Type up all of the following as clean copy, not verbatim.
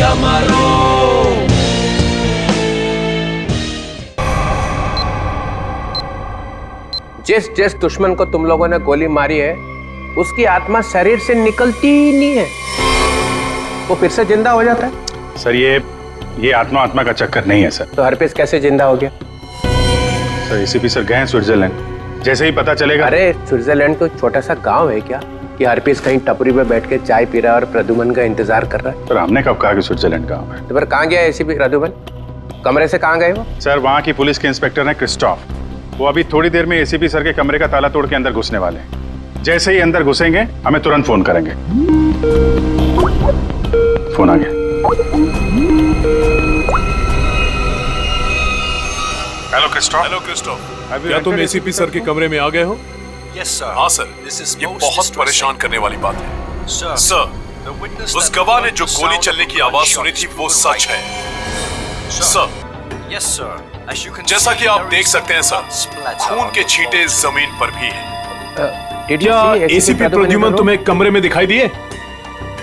यमरो। जिस जिस दुश्मन को तुम लोगों ने गोली मारी है उसकी आत्मा शरीर से निकलती ही नहीं है, वो फिर से जिंदा हो जाता है। सर ये आत्मा का चक्कर नहीं है सर। तो हरपिस कैसे जिंदा हो गया? सर एसीपी सर गए हैं स्विट्जरलैंड, जैसे ही पता चलेगा। अरे स्विट्जरलैंड तो छोटा सा गांव है क्या कि हरपिस कहीं टपरी में बैठ के चाय पी रहा है और प्रद्युमन का इंतजार कर रहा है? सर हमने कब कहा कि स्विट्जरलैंड गाँव है? तो फिर कहाँ गया एसीपी प्रद्युमन? कमरे से कहाँ गए वो? सर वहाँ की पुलिस के इंस्पेक्टर हैं क्रिस्टोफ, वो अभी थोड़ी देर में एसीपी सर के कमरे का ताला तोड़ के अंदर घुसने वाले हैं। जैसे ही अंदर घुसेंगे हमें तुरंत फोन करेंगे। फोन आ गया। Hello Christophe. हेलो क्रिस्टोफ, क्या तुम एसीपी सर के कमरे में आ गए हो? Yes sir. हाँ सर, ये बहुत परेशान करने वाली बात है। सर, उस गवाह ने जो गोली चलने की आवाज सुनी थी वो सच है। सर, यस सर, जैसा कि आप देख सकते हैं सर, खून के छींटे जमीन पर भी हैं। क्या एसीपी प्रद्युमन तुम्हें कमरे में दिखाई दिए?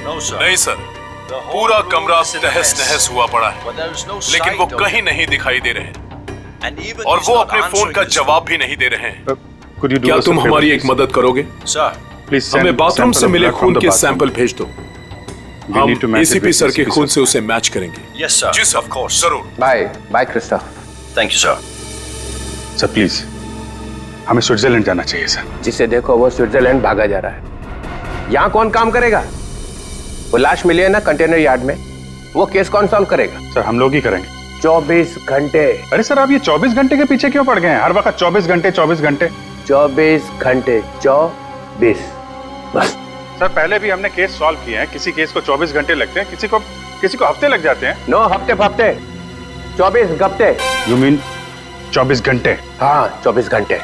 नहीं सर, पूरा कमरा तहस नहस हुआ पड़ा है, लेकिन वो कहीं नहीं दिखाई दे रहे और वो अपने फोन का जवाब भी नहीं दे रहे हैं। क्या तुम हमारी एक मदद करोगे? प्लीज हमें बाथरूम से मिले खून के सैंपल भेज दो, हम एसीपी सर के खून से उसे मैच करेंगे। Yes sir. जी सर, ऑफ कोर्स, जरूर। Bye Christoph. Thank you sir. Sir please हमें स्विट्जरलैंड जाना चाहिए सर। जिसे देखो वो स्विट्जरलैंड भागा जा रहा है। यहाँ कौन काम करेगा? वो लाश मिली है ना कंटेनर यार्ड में, वो केस कौन सॉल्व करेगा? सर हम लोग ही करेंगे। 24 घंटे। अरे सर आप ये 24 घंटे के पीछे क्यों पड़ गए हैं? हर वक्त 24 घंटे 24 घंटे 24 घंटे 24 बस। सर पहले भी हमने केस सॉल्व किए हैं, किसी केस को 24 घंटे लगते हैं, किसी को हफ्ते लग जाते हैं। नो हफ्ते फफ्ते, 24 घंटे। यू मीन 24 घंटे? हाँ 24 घंटे।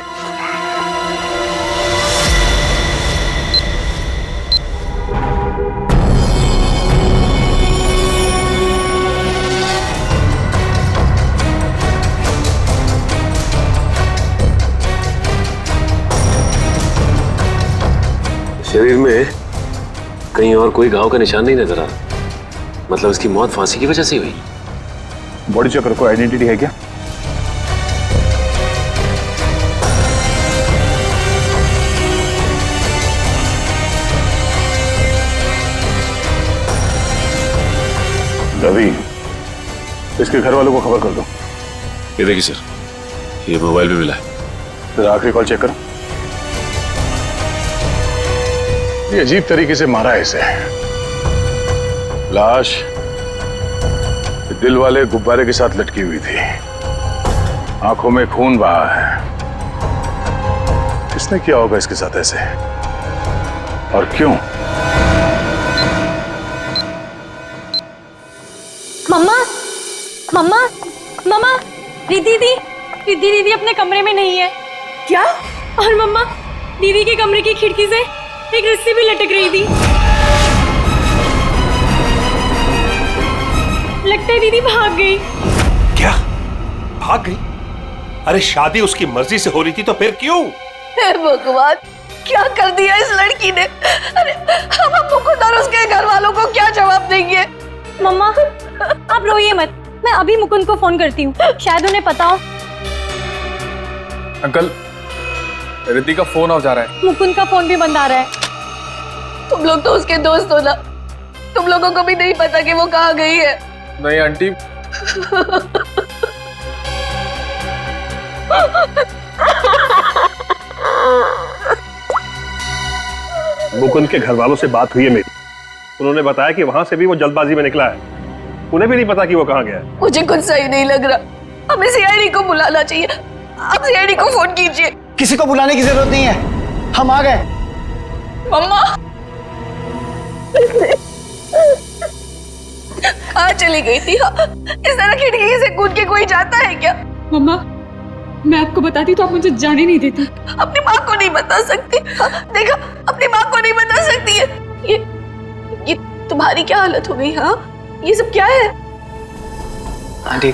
शरीर में कहीं और कोई घाव का निशान नहीं नजर आ रहा, मतलब इसकी मौत फांसी की वजह से हुई। बॉडी चेकर को आइडेंटिटी है क्या? रवि, इसके घर वालों को खबर कर दो। ये देखिए सर, ये मोबाइल भी मिला है। फिर आखिरी कॉल चेक करो। ये अजीब तरीके से मारा है इसे। लाश दिल वाले गुब्बारे के साथ लटकी हुई थी, आंखों में खून बहा है। किसने किया होगा इसके साथ ऐसे, और क्यों? मम्मा, मम्मा, मम्मा, दीदी दीदी अपने कमरे में नहीं है। क्या? और मम्मा, दीदी के कमरे की खिड़की से एक रस्सी भी लटक रही थी। लगता है दीदी भाग गई। क्या भाग गई? अरे शादी उसकी मर्जी से हो रही थी तो फिर क्यों? हे भगवान, क्या कर दिया इस लड़की ने? अरे हम मुकुंद और उसके घर वालों को क्या जवाब देंगे? मम्मा आप रोइए मत, मैं अभी मुकुंद को फोन करती हूँ, शायद उन्हें पता हो। अंकल, रिद्धि का फोन ऑफ जा रहा है। मुकुंद का फोन भी बंद आ रहा है। तुम लोग तो उसके दोस्त हो ना, तुम लोगों को भी नहीं पता कि वो कहाँ गई है? नहीं आंटी। मुकुंद के घर वालों से बात हुई है मेरी, उन्होंने बताया कि वहां से भी वो जल्दबाजी में निकला है, उन्हें भी नहीं पता कि वो कहाँ गया है। मुझे कुछ सही नहीं लग रहा, हमें सीआईडी को बुलाना चाहिए। आप सीआईडी को फोन कीजिए। किसी को बुलाने की जरूरत नहीं है, हम आ गए। मम्मा कहाँ चली गई थी? इस तरह खिड़की से कूद के कोई जाता है क्या? मम्मा मैं आपको बताती तो आप मुझे जाने नहीं देती। अपनी माँ को नहीं बता सकती? देखा, अपनी माँ को नहीं बता सकती है। ये तुम्हारी क्या हालत हो गई? हाँ ये सब क्या है? आंटी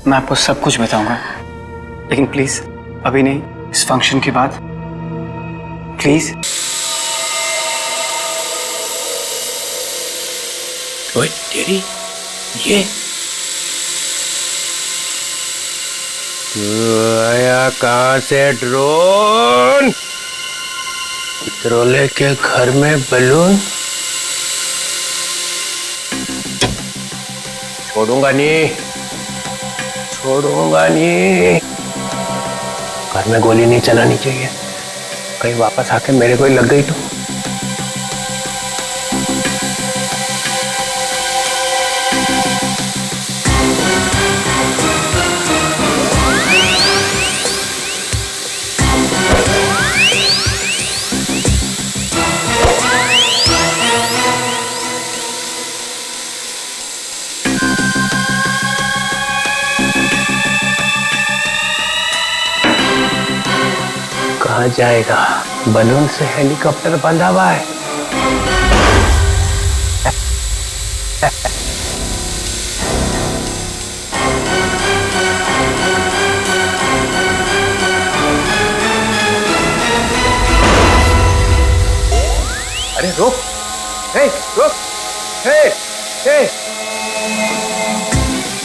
मैं आपको सब कुछ बताऊंगा, लेकिन प्लीज अभी नहीं, इस फंक्शन के बाद प्लीज। ओए तेरी ये आया कहां से ड्रोन? पित्रोले के घर में बलून? छोड़ूंगा नहीं, छोड़ूंगा नहीं। घर में गोली नहीं चलानी चाहिए, कहीं वापस आके मेरे को ही लग गई तो। कहाँ जाएगा? बलून से हेलीकॉप्टर बंधा हुआ है। अरे रुक, हे रुक, हे हे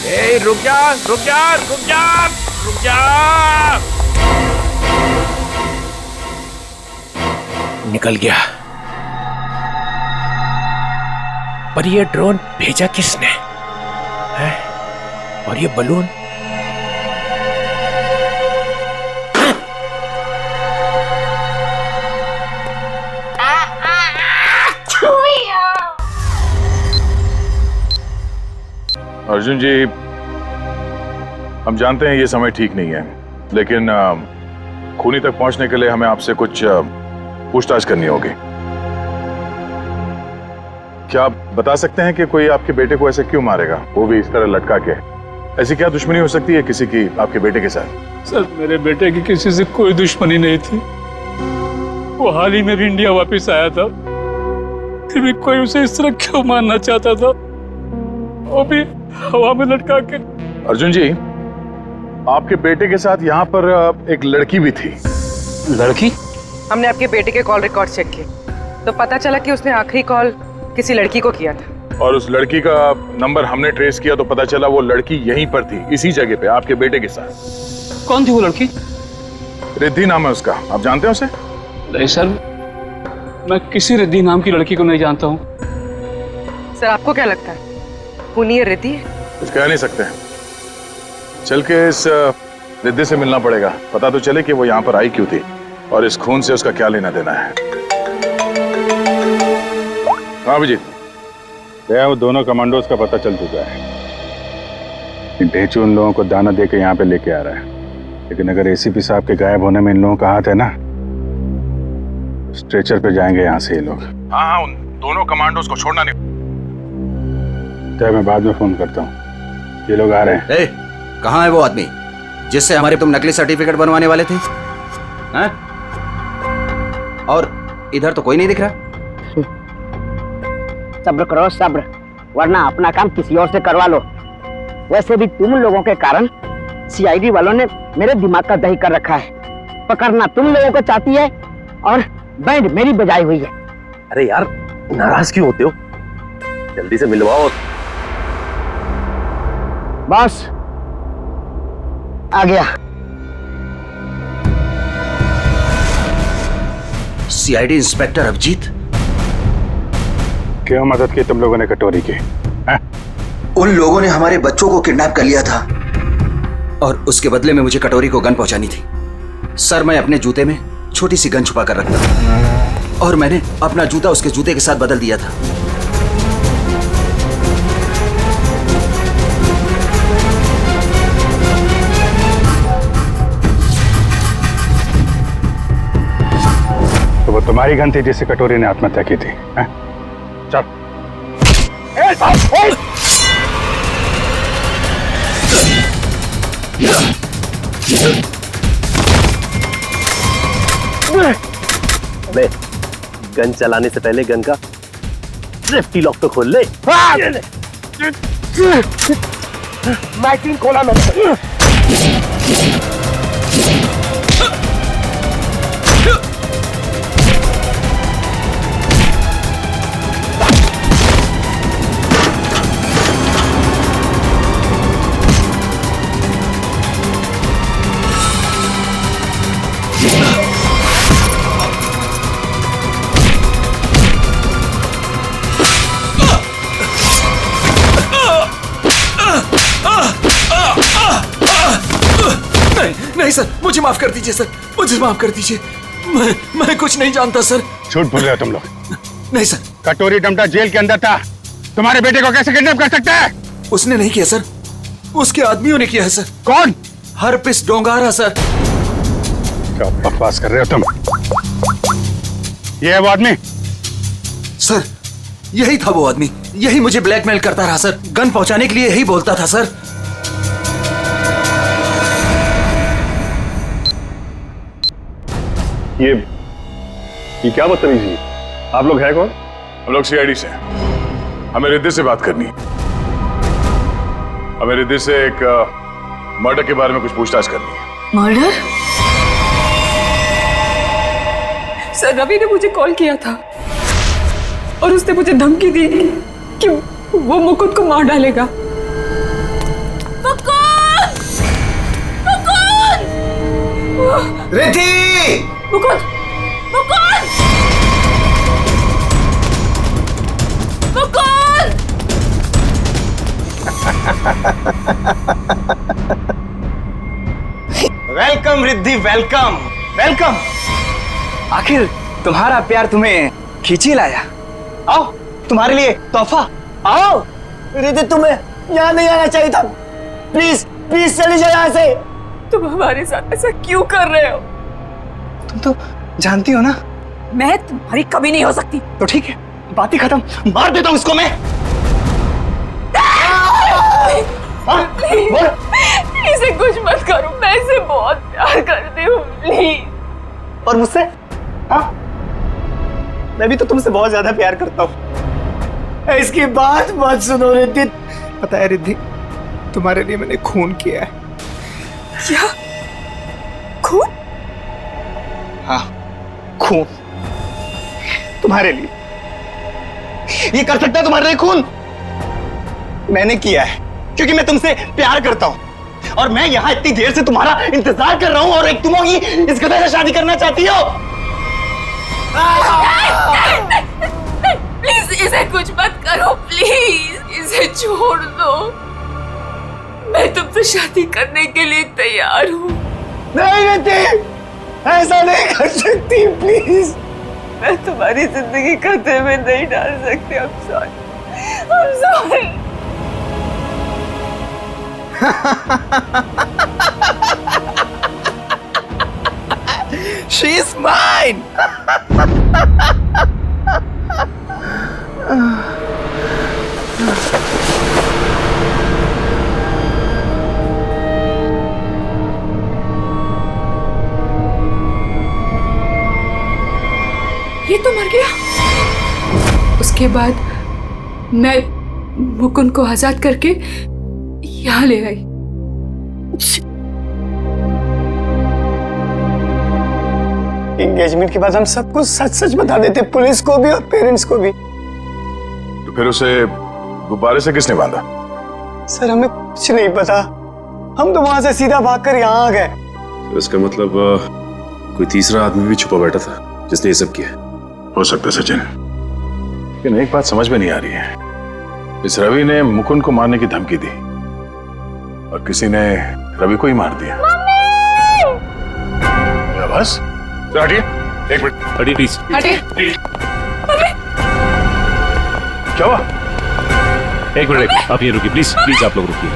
हे रुक जा, रुक जा, रुक जा, रुक जा। निकल गया। पर ये ड्रोन भेजा किसने है? और ये बलून? अर्जुन जी, हम जानते हैं ये समय ठीक नहीं है, लेकिन खूनी तक पहुंचने के लिए हमें आपसे कुछ पूछताछ करनी होगी। क्या आप बता सकते हैं कि कोई आपके बेटे को ऐसे क्यों मारेगा, वो भी इस तरह लटका के? ऐसी क्या दुश्मनी हो सकती है किसी की आपके बेटे के साथ? सर, मेरे बेटे की किसी से कोई दुश्मनी नहीं थी। वो हाल ही में भी इंडिया वापस आया था, फिर भी कोई उसे इस तरह क्यों मारना चाहता था, वो भी हवा में लटका के। अर्जुन जी, आपके बेटे के साथ यहाँ पर एक लड़की भी थी। लड़की? हमने आपके बेटे के कॉल रिकॉर्ड चेक किए तो पता चला कि उसने आखिरी कॉल किसी लड़की को किया था। और उस लड़की का नंबर हमने ट्रेस किया तो पता चला वो लड़की यहीं पर थी, इसी जगह पे, आपके बेटे के साथ। कौन थी वो लड़की? रिद्धि नाम है उसका, आप जानते हैं उसे? नहीं सर, मैं किसी रिद्धि नाम की लड़की को नहीं जानता हूँ। सर, आपको क्या लगता है खूनी रिद्धि है? कुछ कह नहीं सकते, चल के इस रिद्धि से मिलना पड़ेगा, पता तो चले कि वो यहाँ पर आई क्यों थी और इस खून से उसका क्या लेना देना है। हाँ अभिजीत, वो दोनों कमांडोज का पता चल चुका है। ढेचू उन लोगों को दाना दे के यहाँ पे लेके आ रहा है, लेकिन अगर एसीपी साहब के गायब होने में इन लोगों का हाथ है ना, स्ट्रेचर पे जाएंगे यहाँ से ये लोग। हाँ, उन दोनों कमांडोज को छोड़ना नहीं। तो मैं बाद में फोन करता हूँ, ये लोग आ रहे हैं। कहाँ है वो आदमी जिससे हमारे तुम नकली सर्टिफिकेट बनवाने वाले थे? हैं? और इधर तो कोई नहीं दिख रहा। सब्र करो सब्र, वरना अपना काम किसी और से करवा लो। वैसे भी तुम लोगों के कारण सीआईडी वालों ने मेरे दिमाग का दही कर रखा है। पकड़ना तुम लोगों को चाहती है और बैंड मेरी बजाई हुई है। अरे यार, नाराज क्यों होते हो? जल्दी से मिलवाओ। बॉस आ गया। सीआईडी इंस्पेक्टर अभिजीत, क्यों मदद की तुम लोगों ने कटोरी की? उन लोगों ने हमारे बच्चों को किडनैप कर लिया था और उसके बदले में मुझे कटोरी को गन पहुंचानी थी। सर, मैं अपने जूते में छोटी सी गन छुपा कर रखता था और मैंने अपना जूता उसके जूते के साथ बदल दिया था। तो वो तुम्हारी गन थी जिससे कटोरी ने आत्महत्या की थी? चल। अबे, गन चलाने से पहले गन का सेफ्टी लॉक तो खोल ले। मैगजीन खोला मैंने। नहीं सर, मुझे माफ कर दीजिए सर, मुझे माफ कर दीजिए। मैं कुछ नहीं जानता सर। झूठ बोल रहे हो तुम लोग। नहीं सर। कटोरी डमटा जेल के अंदर था, तुम्हारे बेटे को कैसे किडनैप कर सकता है? उसने नहीं किया सर, उसके आदमियों ने किया है सर। कौन? Herpes डोंगारा sir. क्या बकवास कर रहे हो तुम? ये है वो आदमी? सर यही था वो आदमी, यही मुझे ब्लैकमेल करता रहा सर, गन पहुंचाने के लिए यही बोलता था सर। ये क्या बदतमीजी है? आप लोग हैं कौन? हम लोग सीआईडी से हैं। हमें रिद्धि से बात करनी है। हमें रिद्धि से एक मर्डर के बारे में कुछ पूछताछ करनी है। मर्डर? सर रवि ने मुझे कॉल किया था और उसने मुझे धमकी दी कि वो मुकुंद को मार डालेगा। Mukund! Mukund! Riddhi! Mukund! Mukund! Mukund! Welcome Riddhi, welcome welcome. आखिर तुम्हारा प्यार तुम्हें खींची लाया। आओ, तुम्हारे लिए तोहफा। आओ। रिद्धि तुम्हें यहाँ नहीं आना चाहिए था, प्लीज प्लीज चली जाओ यहाँ से। तुम हमारे साथ ऐसा क्यों कर रहे हो? तुम तो जानती हो ना मैं तुम्हारी कभी नहीं हो सकती। तो ठीक है, बात ही खत्म, मार देता हूँ इसको मैं। इसे कुछ मत करो, मैं इसे बहुत प्यार करती हूँ, प्लीज। और मुझसे? हाँ, मैं भी तो तुमसे बहुत ज्यादा प्यार करता हूँ। इसकी बात मत सुनो रिद्धि। पता है रिद्धि, तुम्हारे लिए मैंने खून किया है। क्या? खून? हाँ, खून तुम्हारे लिए। ये कर सकता है तुम्हारे लिए खून? मैंने किया है क्योंकि मैं तुमसे प्यार करता हूं और मैं यहां इतनी देर से तुम्हारा इंतजार कर रहा हूं और एक तुम होगी इस गधे से शादी करना चाहती हो। प्लीज इसे कुछ मत करो, प्लीज इसे छोड़ दो। मैं तुमसे शादी करने के लिए तैयार हूँ। नहीं रिद्धि, ऐसा नहीं कर सकती, प्लीज। मैं तुम्हारी जिंदगी खतरे में नहीं डाल सकती। I'm sorry. I'm sorry. She's mine. ये तो मर गया। उसके बाद मैं मुकुंद को आजाद करके यहाँ ले आई। एंगेजमेंट के बाद हम सब कुछ सच सच बता देते, पुलिस को भी और पेरेंट्स को भी। तो फिर उसे गुब्बारे से किसने बांधा? सर हमें कुछ नहीं पता, हम तो वहां से सीधा भागकर यहाँ आ गए। तो इसका मतलब कोई तीसरा आदमी भी छुपा बैठा था जिसने ये सब किया। हो सकता है सचिन, लेकिन एक बात समझ में नहीं आ रही है। इस रवि ने मुकुंद को मारने की धमकी दी और किसी ने रवि को ही मार दिया। बस हटिए, एक मिनट हटिए प्लीज। हटिए। क्या हुआ? एक मिनट, आप ये रुकिए प्लीज, प्लीज आप लोग रुकिए।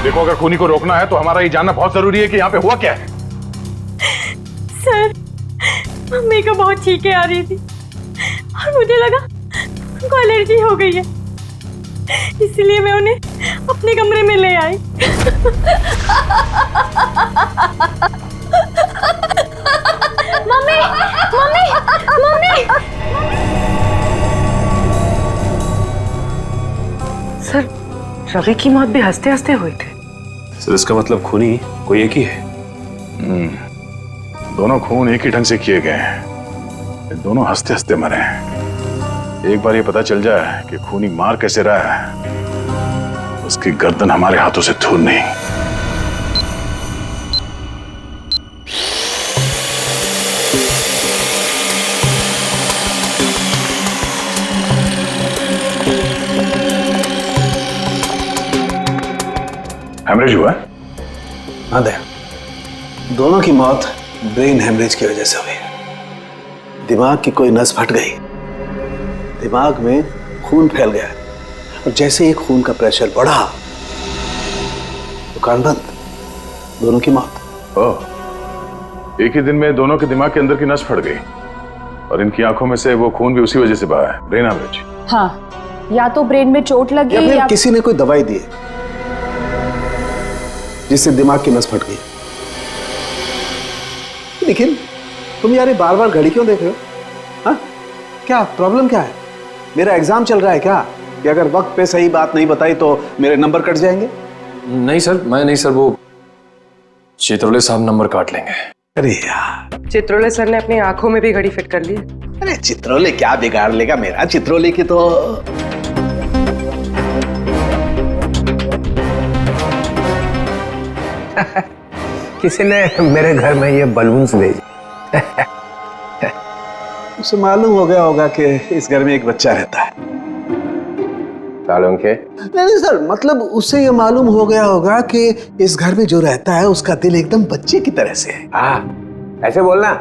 देखो, अगर खूनी को रोकना है तो हमारा ये जानना बहुत जरूरी है कि यहाँ पे हुआ क्या है। सर, मम्मी को बहुत छींकें आ रही थी और मुझे लगा उनको एलर्जी हो गई है, इसलिए मैं उन्हें अपने कमरे में ले आई। Mummy, mummy, mummy. Sir Ravi की मौत भी हंसते हंसते हुई थी। सर इसका मतलब खूनी कोई एक ही है। दोनों खून एक ही ढंग से किए गए हैं, दोनों हंसते हंसते मरे हैं। एक बार ये पता चल जाए कि खूनी मार कैसे रहा है, उसकी गर्दन हमारे हाथों से दूर नहीं। हेमरेज हुआ? हाँ दे। दोनों की मौत ब्रेन हेमरेज की वजह से हुई है। दिमाग की कोई नस फट गई, दिमाग में खून फैल गया और जैसे ही खून का प्रेशर बढ़ा तो कान बंद, दोनों की मौत। ओह, एक ही दिन में दोनों के दिमाग के अंदर की नस फट गई और इनकी आंखों में से वो खून भी उसी वजह से बहा है, ब्रेन हेमरेज। हाँ, या तो ब्रेन में चोट लगी या फिर किसी ने कोई दवाई दी जिससे दिमाग की नस फट गई। लेकिन तुम यार बार बार घड़ी क्यों देख रहे हो? हाँ, क्या प्रॉब्लम क्या है? मेरा एग्जाम चल रहा है क्या कि अगर वक्त पे सही बात नहीं बताई तो मेरे नंबर कट जाएंगे? नहीं सर, मैं नहीं सर, वो चित्रोले साहब नंबर काट लेंगे। अरे यार, चित्रोले सर ने अपनी आंखों में भी घड़ी फिट कर ली। अरे चित्रोले क्या बिगाड़ लेगा मेरा? चित्रोले की तो किसी ने मेरे घर में ये बलून्स भेजे। उसे मालूम हो गया होगा कि इस घर में एक बच्चा रहता है। सालों के? नहीं सर, मतलब उसे ये मालूम हो गया होगा कि इस घर में जो रहता है उसका दिल एकदम बच्चे की तरह से है। हाँ, ऐसे बोलना।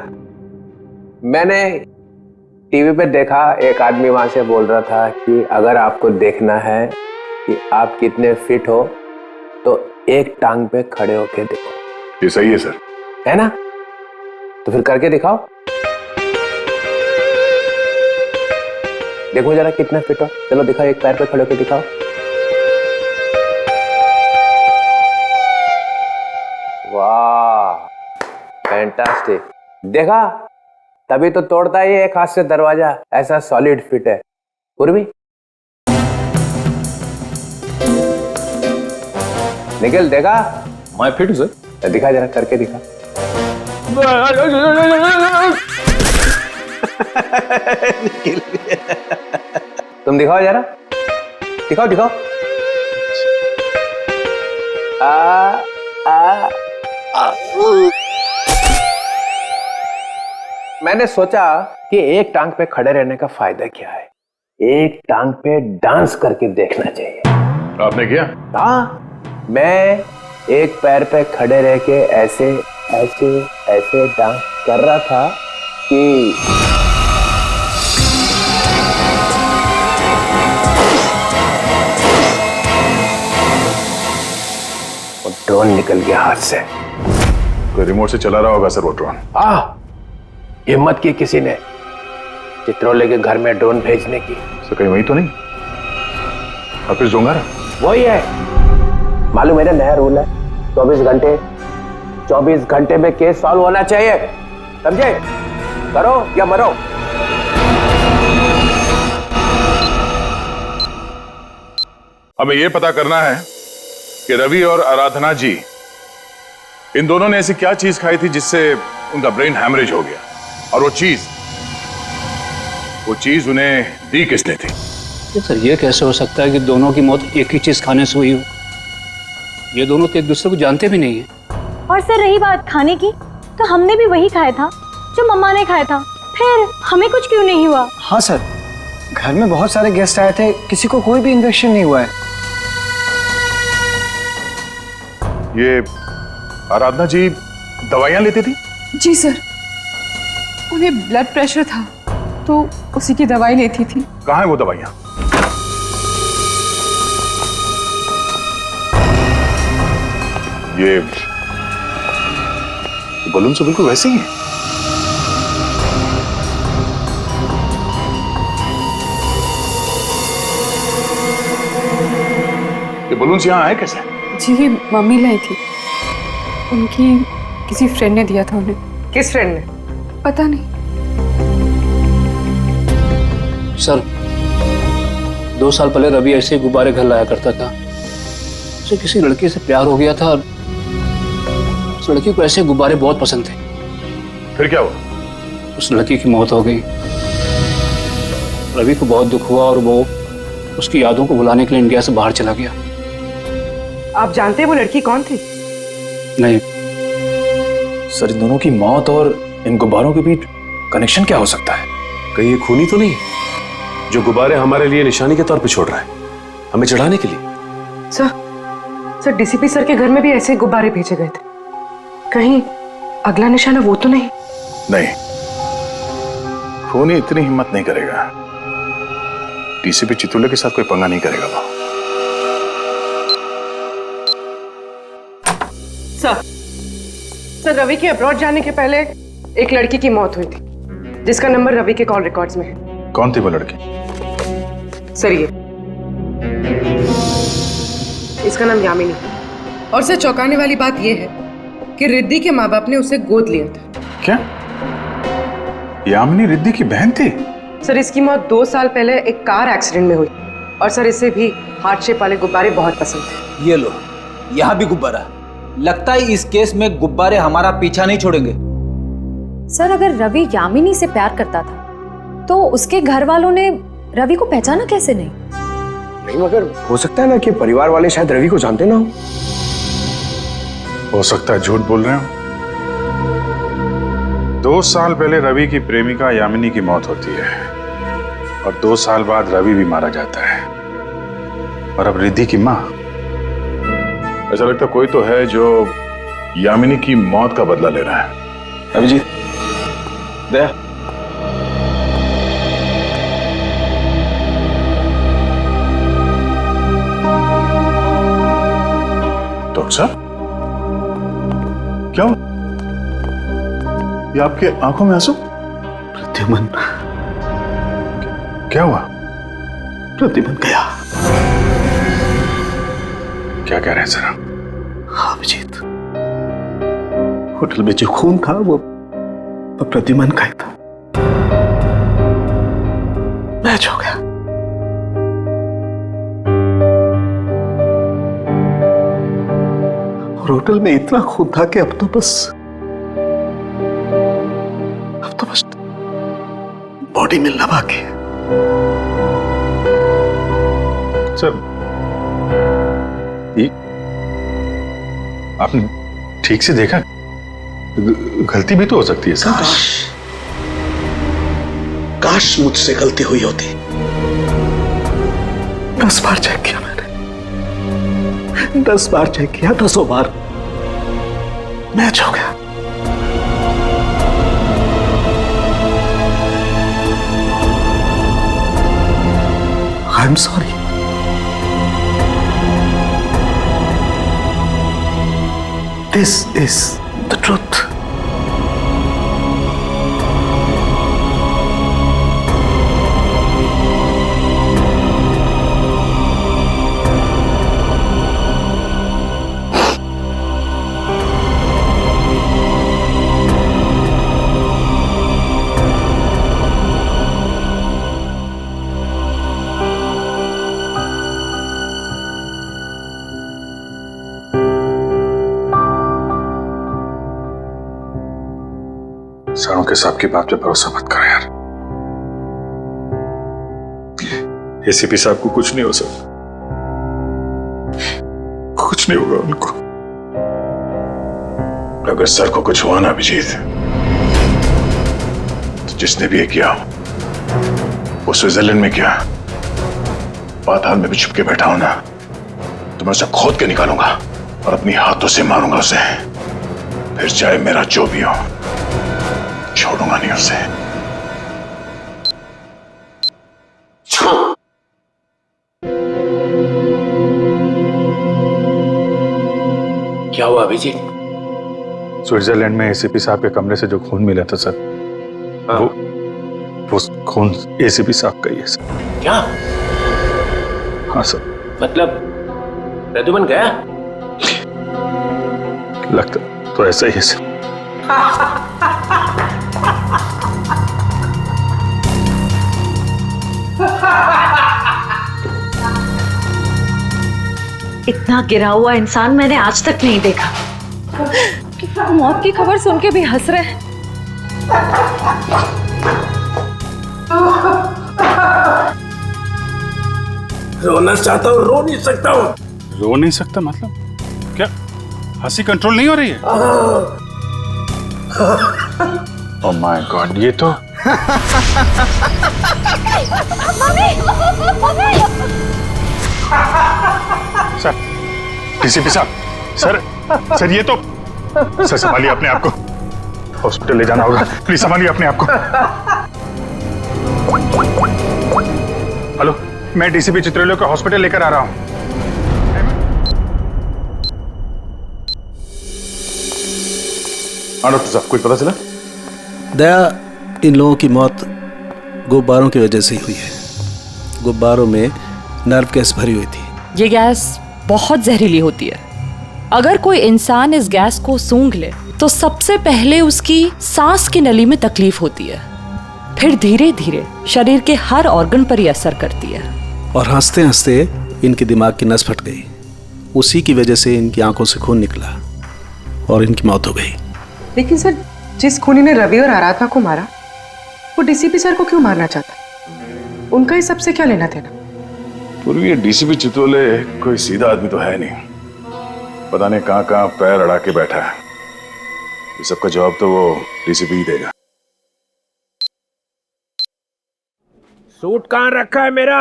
मैंने टीवी पे देखा, एक आदमी वहां से बोल रहा था कि अगर आपको देखना है कि आप कितने फिट हो तो एक टांग पे खड़े होके देखो। ये सही है सर, है ना? तो फिर करके दिखाओ, देखो जरा कितने फिट हो। चलो दिखाओ, एक पैर पे खड़े होके दिखाओ। वाह, फैंटास्टिक। देखा, तभी तो तोड़ता है एक हाथ से दरवाजा, ऐसा सॉलिड फिट है। पूर्वी, निखिल देखा? मैं फिट हूं सर। दिखा जरा, करके दिखा। तुम दिखाओ जरा, दिखाओ दिखाओ। मैंने सोचा कि एक टांग पे खड़े रहने का फायदा क्या है, एक टांग पे डांस करके देखना चाहिए। आपने किया? हाँ, मैं एक पैर पे खड़े रह के ऐसे ऐसे ऐसे डांस कर रहा था कि वो ड्रोन निकल गया हाथ से। कोई रिमोट से चला रहा होगा सर वो ड्रोन। हिम्मत की किसी ने चित्रोले के घर में ड्रोन भेजने की। सर कहीं वही तो नहीं? ऑफिस जोंगारा? वही है। मालूम मेरा नया रूल है, 24 घंटे में केस सॉल्व होना चाहिए, समझे? करो या मरो। हमें यह पता करना है कि रवि और आराधना जी, इन दोनों ने ऐसी क्या चीज खाई थी जिससे उनका ब्रेन हैमरेज हो गया, और वो चीज उन्हें दी किसने थी? सर ये कैसे हो सकता है कि दोनों की मौत एक ही चीज खाने से हुई हो? ये दोनों तो एक दूसरे को जानते भी नहीं है। और सर रही बात खाने की, तो हमने भी वही खाया था जो मम्मा ने खाया था, फिर हमें कुछ क्यों नहीं हुआ? हाँ सर, घर में बहुत सारे गेस्ट आए थे, किसी को कोई भी इन्फेक्शन नहीं हुआ है। ये आराधना जी दवाइयां लेती थी? जी सर, उन्हें ब्लड प्रेशर था तो उसी की दवाई लेती थी। कहाँ है वो दवाइयां? ये बलून से बिल्कुल वैसे ही है। ये बलून यहाँ आए कैसे? जी ये मम्मी लाई थी, उनकी किसी फ्रेंड ने दिया था उन्हें। किस फ्रेंड ने? पता नहीं सर। 2 साल पहले रवि ऐसे ही गुब्बारे घर लाया करता था। उसे किसी लड़की से प्यार हो गया था, उस लड़की को ऐसे गुब्बारे बहुत पसंद थे। फिर क्या हुआ? उस लड़की की मौत हो गई। रवि को बहुत दुख हुआ और वो उसकी यादों को भुलाने के लिए इंडिया से बाहर चला गया। आप जानते हैं वो लड़की कौन थी? नहीं सर, इन दोनों की मौत और इन गुब्बारों के बीच कनेक्शन क्या हो सकता है? कहीं ये खूनी तो नहीं जो गुब्बारे हमारे लिए निशानी के तौर पे छोड़ रहा है, हमें चढ़ाने के लिए? सर डीसीपी सर के घर में भी ऐसे गुब्बारे भेजे गए थे। कहीं अगला निशाना वो तो नहीं? नहीं, खूनी इतनी हिम्मत नहीं करेगा। डीसीपी चितुले के साथ कोई पंगा नहीं करेगा वो। सर रवि के अब्रॉड जाने के पहले एक लड़की की मौत हुई थी जिसका नंबर रवि के कॉल रिकॉर्ड्स में है। कौन थी वो लड़की? सर ये इसका नाम यामिनी। और सर चौंकाने वाली बात यह है कि रिद्धि के माँ बाप ने उसे गोद लिया था। क्या यामिनी रिद्धि की बहन थी? सर इसकी मौत 2 साल पहले एक कार एक्सीडेंट में हुई और सर इसे भी हार्ट शेप वाले गुब्बारे बहुत पसंद थे। ये लो, यहाँ भी गुब्बारा। लगता है इस केस में गुब्बारे हमारा पीछा नहीं छोड़ेंगे। सर अगर रवि यामिनी से प्यार करता था तो उसके घर वालों ने रवि को पहचाना कैसे नहीं? नहीं मगर हो सकता है ना कि परिवार वाले शायद रवि को जानते ना हो सकता है झूठ बोल रहे हो। 2 साल पहले रवि की प्रेमिका यामिनी की मौत होती है और 2 साल बाद रवि भी मारा जाता है और अब रिद्धि की मां। ऐसा लगता कोई तो है जो यामिनी की मौत का बदला ले रहा है। अभिजीत, दया, डॉक्टर साहब क्या हुआ? ये आपके आंखों में आंसू? प्रद्युमन। क्या हुआ? प्रद्युमन गया। क्या कह रहे हैं सर? हाँ अभिजीत, होटल में जो खून था वो प्रद्युमन का ही था। मैच हो गया। और होटल में इतना खून था कि अब तो बस बॉडी मिलना बाकी है। सर ये आपने ठीक से देखा? गलती भी तो हो सकती है सर। काश मुझसे गलती हुई होती। 10 बार चेक किया मैंने, 10 बार चेक किया, 10 बार मैच हो गया। I am sorry. This is the truth. सारों के साहब की बात पे भरोसा मत करो यार। एसीपी साहब को कुछ नहीं हो सकता, कुछ नहीं होगा उनको। अगर सर को कुछ हुआ ना अभिजीत, तो जिसने भी ये किया वो स्विट्जरलैंड में किया, पाताल में भी छुप के बैठा हो ना, तो मैं उसे खोद के निकालूंगा और अपनी हाथों से मारूंगा उसे। फिर चाहे मेरा जो भी हो, छोड़ूंगा नहीं उसे। क्या हुआ अभिजीत? स्विट्जरलैंड में एसीपी साहब के कमरे से जो खून मिला था सर, वो खून एसीपी साहब का ही है सर। क्या? हाँ सर। मतलब प्रद्युमन गया? लगता तो ऐसा ही है सर। इतना गिरा हुआ इंसान मैंने आज तक नहीं देखा। मौत की खबर सुन के भी हंस रहे हैं। रोना चाहता हूँ, रो नहीं सकता हूँ। रो नहीं सकता मतलब क्या? हंसी कंट्रोल नहीं हो रही है? ओह माय गॉड, ये तो सर, डीसीपी साहब, सर ये तो, सर संभालिए अपने आप को। हॉस्पिटल ले जाना होगा। प्लीज संभालिए अपने आप को। हेलो, मैं डीसीपी चित्रलोक को हॉस्पिटल लेकर आ रहा हूँ। हाँ डॉक्टर साहब, कुछ पता चला? दया, इन लोगों की मौत गुब्बारों की वजह से ही हुई है। गुब्बारों में नर्व गैस भरी हुई थी। ये गैस बहुत जहरीली होती है। अगर कोई इंसान इस गैस को सूंघ ले तो सबसे पहले उसकी सांस की नली में तकलीफ होती है, फिर धीरे धीरे शरीर के हर ऑर्गन पर यह असर करती है। और हंसते हंसते इनके दिमाग की नस फट गई। उसी की वजह से इनकी आंखों से खून निकला और इनकी मौत हो गई। लेकिन सर, जिस खूनी ने रवि और आराधना को मारा, वो डीसीपी सर को क्यों मारना चाहता? उनका इस सबसे क्या लेना देना? पूर्वी डीसीपी चित्रोले कोई सीधा आदमी तो है नहीं। पता नहीं कहां कहां पैर अड़ा के बैठा है। इस सबका जवाब तो वो डीसीपी ही देगा। सूट कहाँ रखा है मेरा?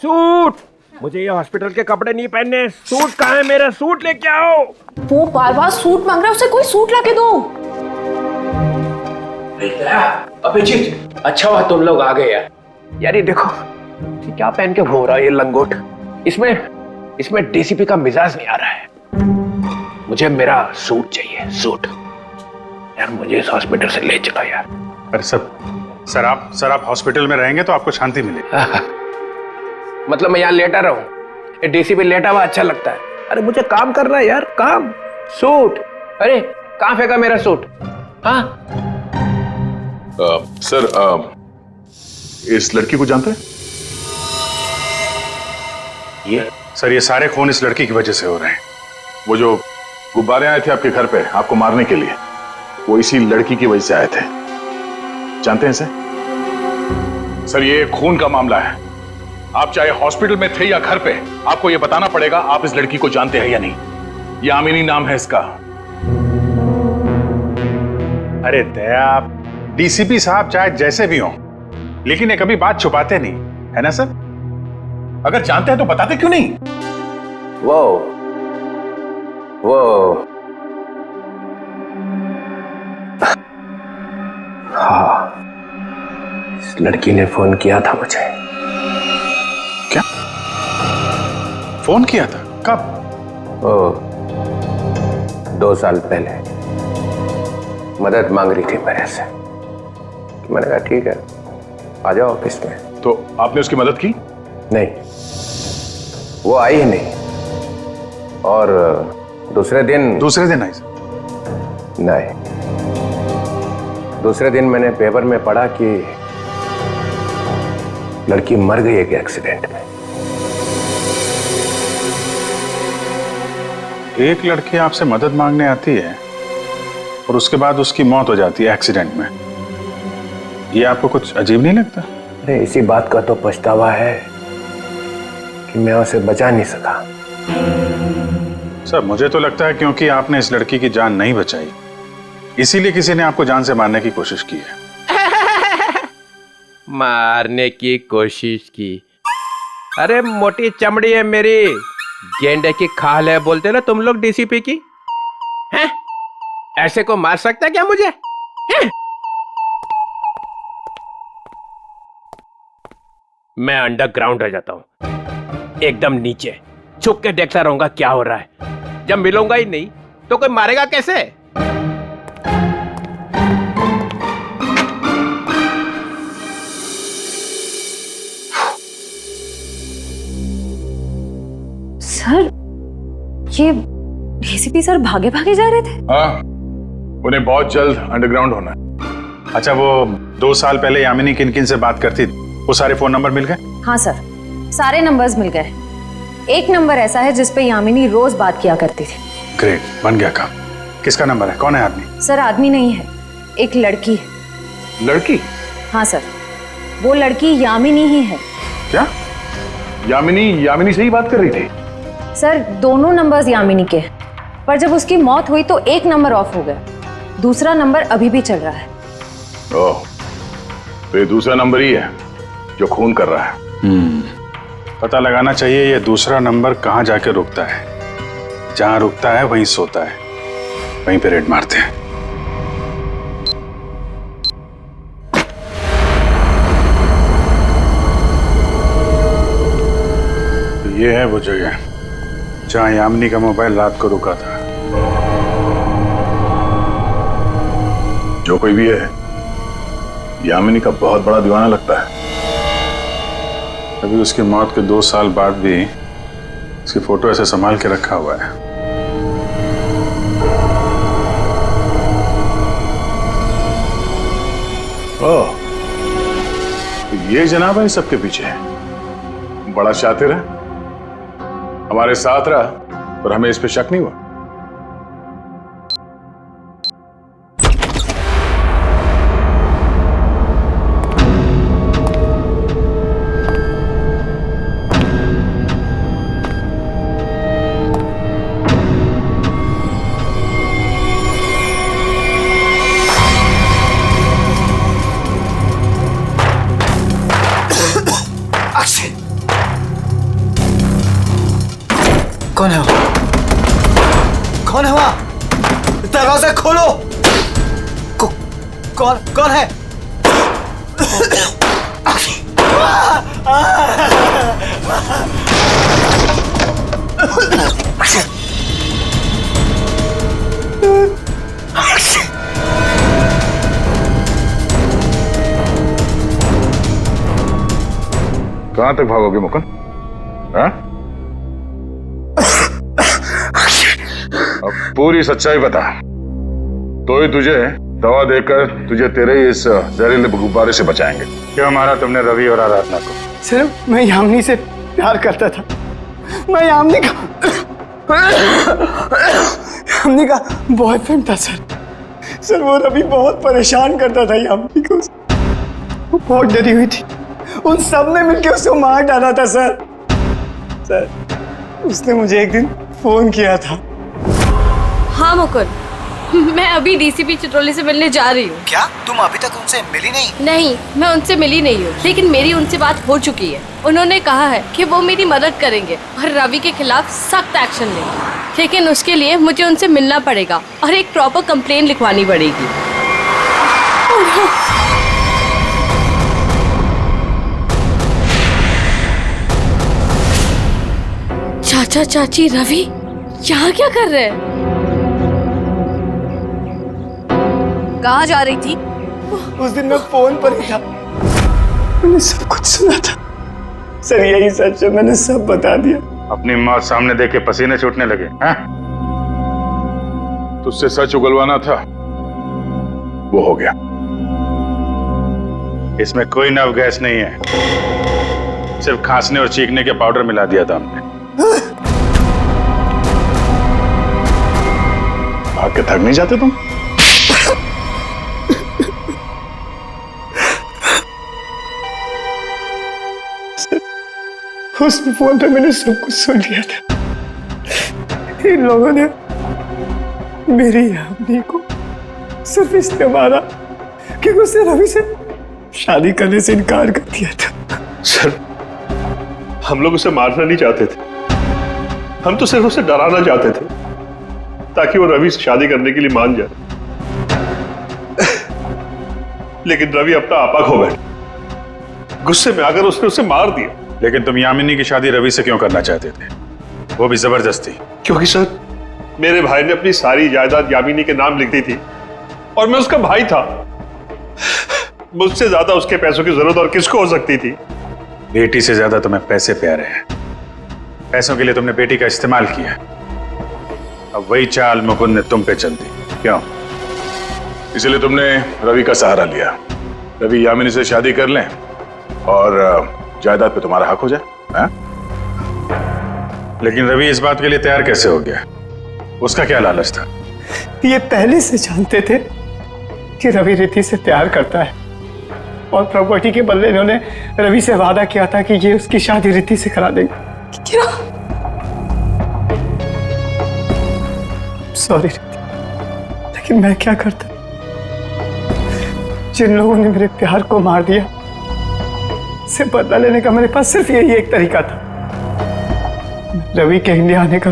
सूट! मुझे ये हॉस्पिटल के कपड़े नहीं पहनने। सूट कहाँ है मेरा? सूट लेके आओ। वो बार बार सूट मांग रहा है, उसे कोई सूट लाके दो। अभिजीत, अच्छा हुआ तुम लोग आ गए यार। यार ये देखो, ये क्या पहन के घूम रहा है ये लंगोट। इसमें डीसीपी का मिजाज नहीं आ रहा है। मुझे मेरा सूट चाहिए, सूट। यार मुझे इस हॉस्पिटल से ले चलो यार। अरे सर आप हॉस्पिटल में रहेंगे तो आपको शांति मिलेगी। मतलब मैं यहाँ लेटा रहूं? ये डीसीपी लेटा हुआ अच्छा लगता है? अरे मुझे काम करना है यार, काम। सूट, अरे कहाँ फेंका मेरा सूट? हाँ सर, इस लड़की को जानते हैं? ये सारे खून इस लड़की की वजह से हो रहे हैं। वो जो गुब्बारे आए थे आपके घर पे आपको मारने के लिए, वो इसी लड़की की वजह से आए थे। जानते हैं इसे? सर ये खून का मामला है। आप चाहे हॉस्पिटल में थे या घर पे, आपको ये बताना पड़ेगा आप इस लड़की को जानते हैं या नहीं। यामिनी नाम है इसका। अरे दया, डीसीपी साहब चाहे जैसे भी हों, लेकिन ये कभी बात छुपाते नहीं, है ना सर? अगर जानते हैं तो बताते क्यों नहीं? वो हाँ, इस लड़की ने फोन किया था मुझे। क्या फोन किया था? कब? 2 साल पहले मदद मांग रही थी मेरे से। मैंने कहा ठीक है, आ जाओ ऑफिस में। तो आपने उसकी मदद की? नहीं, वो आई ही नहीं। और दूसरे दिन आई? नहीं, दूसरे दिन मैंने पेपर में पढ़ा कि लड़की मर गई एक एक्सीडेंट में। एक लड़की आपसे मदद मांगने आती है और उसके बाद उसकी मौत हो जाती है एक्सीडेंट में। ये आपको कुछ अजीब नहीं लगता? अरे इसी बात का तो पछतावा है कि मैं उसे बचा नहीं सका। सर मुझे तो लगता है क्योंकि आपने इस लड़की की जान नहीं बचाई, इसीलिए किसी ने आपको जान से मारने की कोशिश की है। मारने की कोशिश की? अरे मोटी चमड़ी है मेरी, गेंडे की खाल है बोलते ना तुम लोग डीसीपी की। हैं? ऐसे को मार सकता क्या मुझे? हैं? मैं अंडरग्राउंड रह जाता हूं, एकदम नीचे छुप के देखता रहूंगा क्या हो रहा है। जब मिलूंगा ही नहीं तो कोई मारेगा कैसे? सर, ये डीसीपी सर भागे भागे जा रहे थे? हाँ, उन्हें बहुत जल्द अंडरग्राउंड होना है। अच्छा, वो 2 साल पहले यामिनी किन किन से बात करती थी, वो सारे फोन नंबर मिल गए? हाँ सर, सारे नंबर्स मिल गए। एक नंबर ऐसा है जिस पे यामिनी रोज बात किया करती थी। ग्रेट, बन गया काम। किसका नंबर है? कौन है आदमी? सर आदमी नहीं है, एक लड़की है। लड़की? हाँ सर, वो लड़की यामिनी ही है। क्या? यामिनी से ही बात कर रही थी? सर दोनों नंबर्स यामिनी के हैं, पर जब उसकी मौत हुई तो एक नंबर ऑफ हो गया, दूसरा नंबर अभी भी चल रहा है। ओह, तो ये दूसरा नंबर ही है जो खून कर रहा है। पता लगाना चाहिए ये दूसरा नंबर कहाँ जाके रुकता है। जहां रुकता है वहीं सोता है, वहीं पे रेड मारते हैं। ये है वो जगह जहां यामिनी का मोबाइल रात को रुका था। जो कोई भी है, यामिनी का बहुत बड़ा दीवाना लगता है। अभी उसकी मौत के 2 साल बाद भी उसकी फोटो ऐसे संभाल के रखा हुआ है। ओह, तो ये जनाब है सबके पीछे। बड़ा शातिर है, हमारे साथ रहा और हमें इस पे शक नहीं हुआ। कौन है वो? कौन है वहां? दरवाजा खोलो। कौन कौन है? कहां तक भागोगे मुकुंद? हाँ? अब पूरी सच्चाई बता, तो ही तुझे दवा देकर तुझे तेरे इस जहरीले गुब्बारे से बचाएंगे। क्यों मारा तुमने रवि और आराधना को? सिर्फ मैं यामिनी से प्यार करता था। मैं यामिनी का बॉयफ्रेंड था सर। वो रवि बहुत परेशान करता था यामिनी को। वो बहुत डरी हुई थी। उन सब ने मिलकर उसको मार डाला था सर। उसने मुझे एक दिन फोन किया था। हाँ मुकुंद, मैं अभी डीसीपी चित्रोली से मिलने जा रही हूँ। क्या तुम अभी तक उनसे मिली नहीं? नहीं, मैं उनसे मिली नहीं हूँ, लेकिन मेरी उनसे बात हो चुकी है। उन्होंने कहा है कि वो मेरी मदद करेंगे और रवि के खिलाफ सख्त एक्शन लेंगे, लेकिन उसके लिए मुझे उनसे मिलना पड़ेगा और एक प्रॉपर कंप्लेन लिखवानी पड़ेगी। चाचा चाची, रवि यहाँ क्या कर रहे हैं? कहाँ जा रही थी? उस दिन मैं फोन पर ही था, मैंने सब कुछ सुना था सर। यही सच है, मैंने सब बता दिया। अपनी मौत सामने देख के पसीने छूटने लगे हैं? तुझसे सच उगलवाना था, वो हो गया। इसमें कोई नव गैस नहीं है, सिर्फ खांसने और चीखने के पाउडर मिला दिया था हमने। भाग के थक नहीं जाते तुम? उस फोन पे मैंने सब कुछ सुन लिया था। इन लोगों ने मेरी यामिनी को सिर्फ इसलिए मारा क्योंकि उसने रवि से शादी करने से इनकार कर दिया था। सर, हम लोग उसे मारना नहीं चाहते थे, हम तो सिर्फ उसे डराना चाहते थे ताकि वो रवि से शादी करने के लिए मान जाए। लेकिन रवि अपना आपा खो बैठा। गुस्से में आकर उसने उसे मार दिया। लेकिन तुम यामिनी की शादी रवि से क्यों करना चाहते थे, वो भी जबरदस्ती? क्योंकि सर, मेरे भाई ने अपनी सारी जायदाद यामिनी के नाम लिख दी थी और मैं उसका भाई था। मुझसे ज्यादा उसके पैसों की जरूरत और किसको हो सकती थी? बेटी से ज्यादा तुम्हें पैसे प्यारे हैं। पैसों के लिए तुमने बेटी का इस्तेमाल किया। अब वही चाल मुकुंद ने तुम पे चल दी। क्यों? इसलिए तुमने रवि का सहारा लिया। रवि यामिनी से शादी कर लें और जायदाद पे तुम्हारा हक हो जाए। हाँ? लेकिन रवि इस बात के लिए तैयार कैसे हो गया? उसका क्या लालच था? ये पहले से जानते थे कि रवि रिति से प्यार करता है और प्रॉपर्टी के बदले इन्होंने रवि से वादा किया था कि ये उसकी शादी रिति से करा देंगे। क्या? सॉरी रिति, लेकिन मैं क्या करता? जिन लोगों ने मेरे प्यार को मार दिया, से बदला लेने का मेरे पास सिर्फ यही एक तरीका था। रवि के इंडिया आने का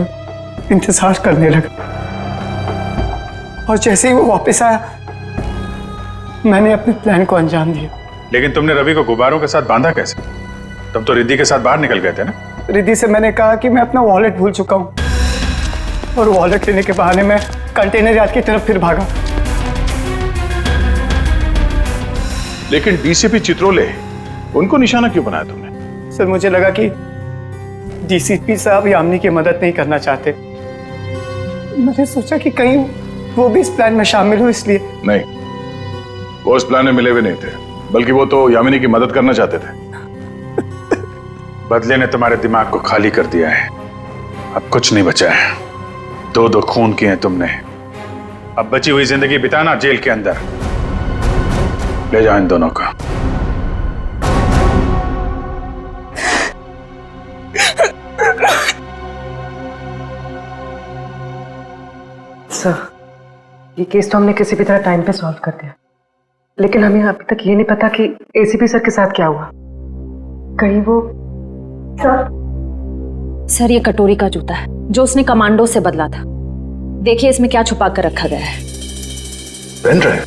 इंतजार करने लगा और जैसे ही वो वापस आया, मैंने अपने प्लान को अंजाम दिया। लेकिन तुमने रवि को गुब्बारों के साथ बांधा कैसे? तुम तो रिद्धि के साथ बाहर निकल गए थे ना? रिद्धि से मैंने कहा कि मैं अपना वॉलेट भूल चुका हूँ और वॉलेट लेने के बहाने मैं कंटेनर यार्ड की तरफ फिर भागा। लेकिन डीसीपी चित्रोले, उनको निशाना क्यों बनाया तुमने? सर मुझे लगा कि डीसीपी साहब यामिनी की मदद नहीं करना चाहते। मैंने सोचा कि कहीं वो भी इस प्लान में शामिल हो, इसलिए। नहीं, वो इस प्लान में मिले हुए नहीं थे, बल्कि वो तो यामिनी की मदद करना चाहते थे। बदले ने तुम्हारे दिमाग को खाली कर दिया है, अब कुछ नहीं बचा है। दो दो खून किए हैं तुमने, अब बची हुई जिंदगी बिताना जेल के अंदर। ले जाओ इन दोनों को। सर, ये केस तो हमने किसी भी तरह टाइम पे सॉल्व कर दिया, लेकिन हमें अभी तक ये नहीं पता कि एसीपी सर के साथ क्या हुआ। कहीं वो सर ये कटोरी का जूता है जो उसने कमांडो से बदला था। देखिए इसमें क्या छुपा कर रखा गया है। Pen drive.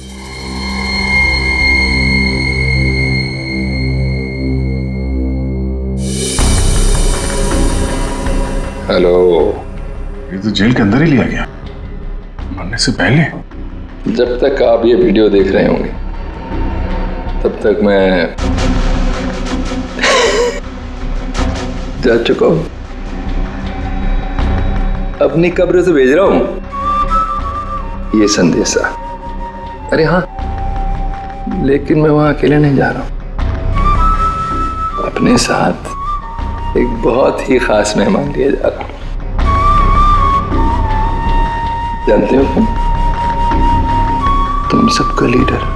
हेलो। ये तो जेल के अंदर ही लिया गया, मरने से पहले। जब तक आप ये वीडियो देख रहे होंगे तब तक मैं जा चुका हूं। अपनी कब्र से भेज रहा हूं ये संदेशा। अरे हाँ, लेकिन मैं वहां अकेले नहीं जा रहा हूं, अपने साथ एक बहुत ही खास मेहमान लिए जा रहा हूं। जानते हो कौन? तुम सबका लीडर।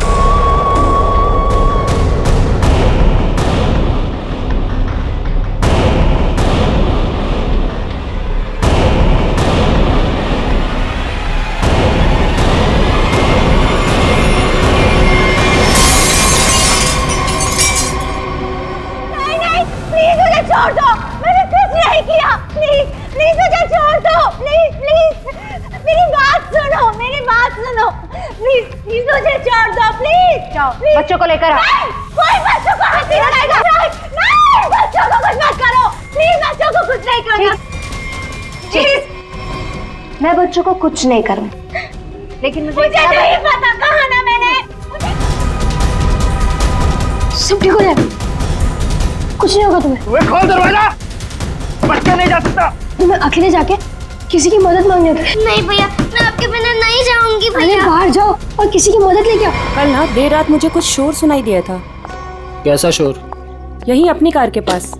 छोड़ दो, मैंने कुछ नहीं किया। प्लीज प्लीज मुझे छोड़ दो, प्लीज प्लीज मेरी बात सुनो, मेरी बात सुनो, प्लीज प्लीज मुझे छोड़ दो, प्लीज। बच्चों को लेकर आओ। कोई बच्चों को हाथ नहीं लगाएगा। नहीं, बच्चों को कुछ मत करो, प्लीज बच्चों को कुछ नहीं करना, प्लीज। मैं बच्चों को कुछ नहीं करूँ, लेकिन मुझे नहीं पता, कहा ना मैंने। सब ठीक हो जाएगा, कुछ नहीं होगा तुम्हें। वे खोल दरवाजा, बच्चा नहीं जा सकता। तुम्हें अकेले जाके किसी की मदद मांगने होगी। नहीं भैया, मैं आपके बिना नहीं जाऊंगी भैया। बाहर जाओ और किसी की मदद लेके आओ। कल ना देर रात मुझे कुछ शोर सुनाई दिया था। कैसा शोर? यहीं अपनी कार के पास।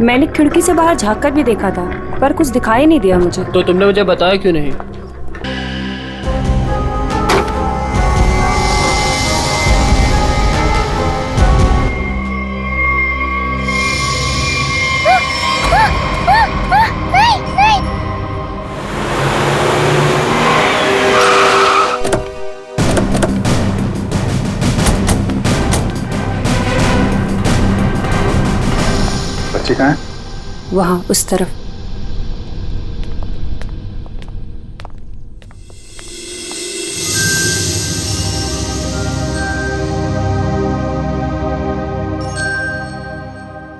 मैंने खिड़की से बाहर झाँक कर भी देखा था, पर कुछ दिखाई नहीं दिया मुझे। तो तुमने मुझे बताया क्यों नहीं? बच्चे कहाँ हैं? वहाँ उस तरफ।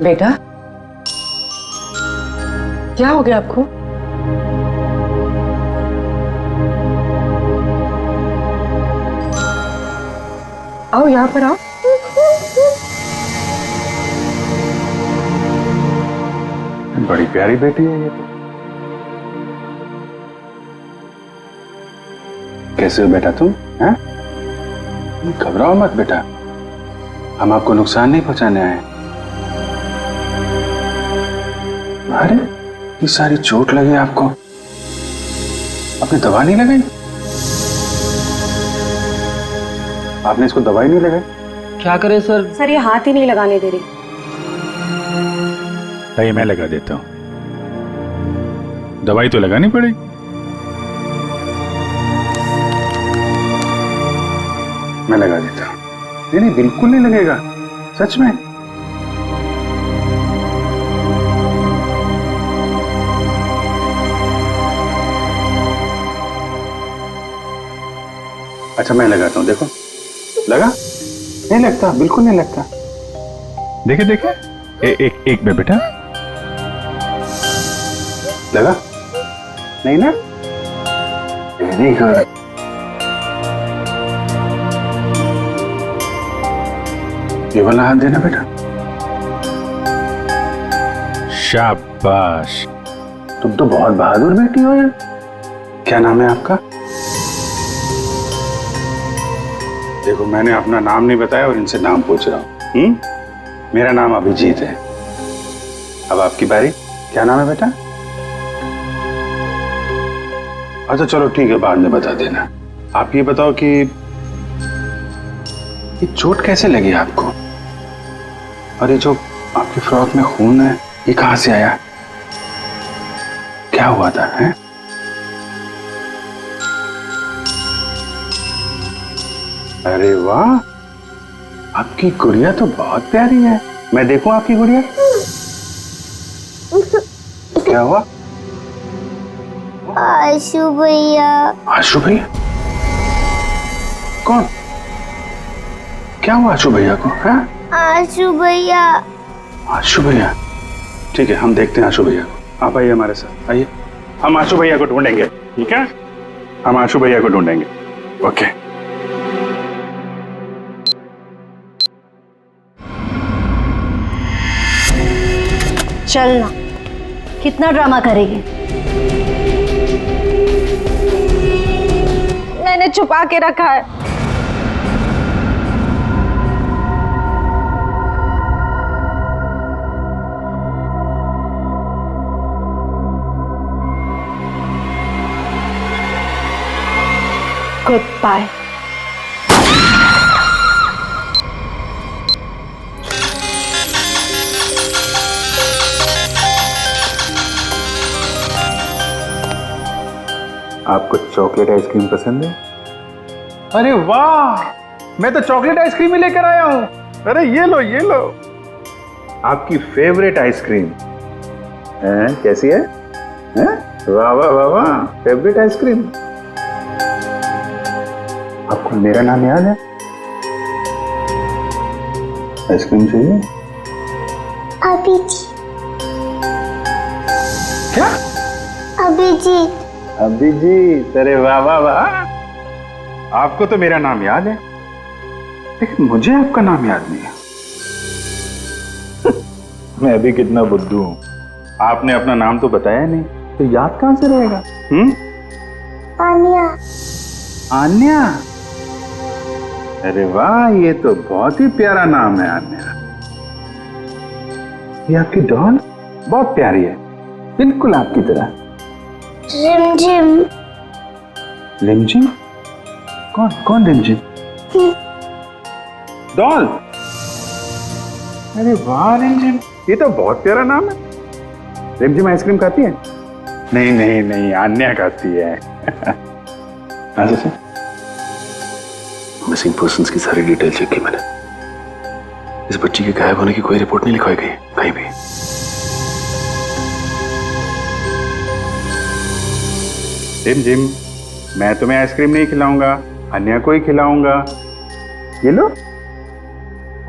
बेटा, क्या हो गया आपको? आओ यहाँ पर आओ। बड़ी प्यारी बेटी है ये तो। कैसे हो बेटा तुम? हैं? घबराओ मत बेटा, हम आपको नुकसान नहीं पहुंचाने आए। अरे ये सारी चोट लगी आपको, आपने दवा नहीं लगाई? आपने इसको दवाई नहीं लगाई? क्या करें सर? सर ये हाथ ही नहीं लगाने दे रही। नहीं, मैं लगा देता हूं, दवाई तो लगानी पड़ेगी। मैं लगा देता हूं। नहीं नहीं, बिल्कुल नहीं लगेगा, सच में। अच्छा मैं लगाता हूं, देखो लगा? नहीं लगता, बिल्कुल नहीं लगता। देखे देखे, एक में बेटा, लगा? नहीं ना? Very good. ये वाला हाथ देना बेटा। शाबाश, तुम तो बहुत बहादुर बेटी हो यार। क्या नाम है आपका? देखो, मैंने अपना नाम नहीं बताया और इनसे नाम पूछ रहा हूँ। मेरा नाम अभिजीत है। अब आपकी बारी। क्या नाम है बेटा? अच्छा चलो ठीक है, बाद में बता देना। आप ये बताओ कि ये चोट कैसे लगी आपको? और ये जो आपकी फ्रॉक में खून है, ये कहां से आया? क्या हुआ था? हैं? अरे वाह, आपकी गुड़िया तो बहुत प्यारी है। मैं देखूं आपकी गुड़िया? क्या हुआ? आशु भैया। आशु भैया? कौन? क्या हुआ आशु भैया को? है? आशु भैया। आशु भैया? ठीक है, हम देखते हैं आशु भैया को। आप आइए हमारे साथ, आइए। हम आशु भैया को ढूंढेंगे, ठीक है? हम आशु भैया को ढूंढेंगे। ओके। चलना, कितना ड्रामा करेगी? मैंने छुपा के रखा है। Good bye. आपको चॉकलेट आइसक्रीम पसंद है? अरे वाह, मैं तो चॉकलेट आइसक्रीम ही लेकर आया हूं। अरे ये लो, ये लो, आपकी फेवरेट आइसक्रीम। कैसी है? वाह वाह वाह वाह, फेवरेट आइसक्रीम। आपको मेरा नाम याद है? आइसक्रीम चाहिए? अभिजीत। क्या? अभिजीत। अभिजीत, अरे वाह वाह वाह, आपको तो मेरा नाम याद है, लेकिन मुझे आपका नाम याद नहीं है। मैं अभी कितना बुद्धू हूं, आपने अपना नाम तो बताया नहीं, तो याद कहां से रहेगा? आन्या। आन्या? अरे वाह, ये तो बहुत ही प्यारा नाम है आन्या। ये आपकी डॉल बहुत प्यारी है, बिल्कुल आपकी तरह। रिमझिम। रिमझिम? कौन कौन रिमझिम? डॉल? अरे वाह रिमझिम, ये तो बहुत प्यारा नाम है। रिमझिम आइसक्रीम खाती है? नहीं नहीं नहीं, आन्या खाती है। अच्छा, मिसिंग पर्संस की सारी डिटेल चेक की मैंने। इस बच्ची के गायब होने की कोई रिपोर्ट नहीं लिखवाई गई कहीं भी। जिम, मैं तुम्हें आइसक्रीम नहीं खिलाऊंगा, अन्या को ही खिलाऊंगा। ये लो,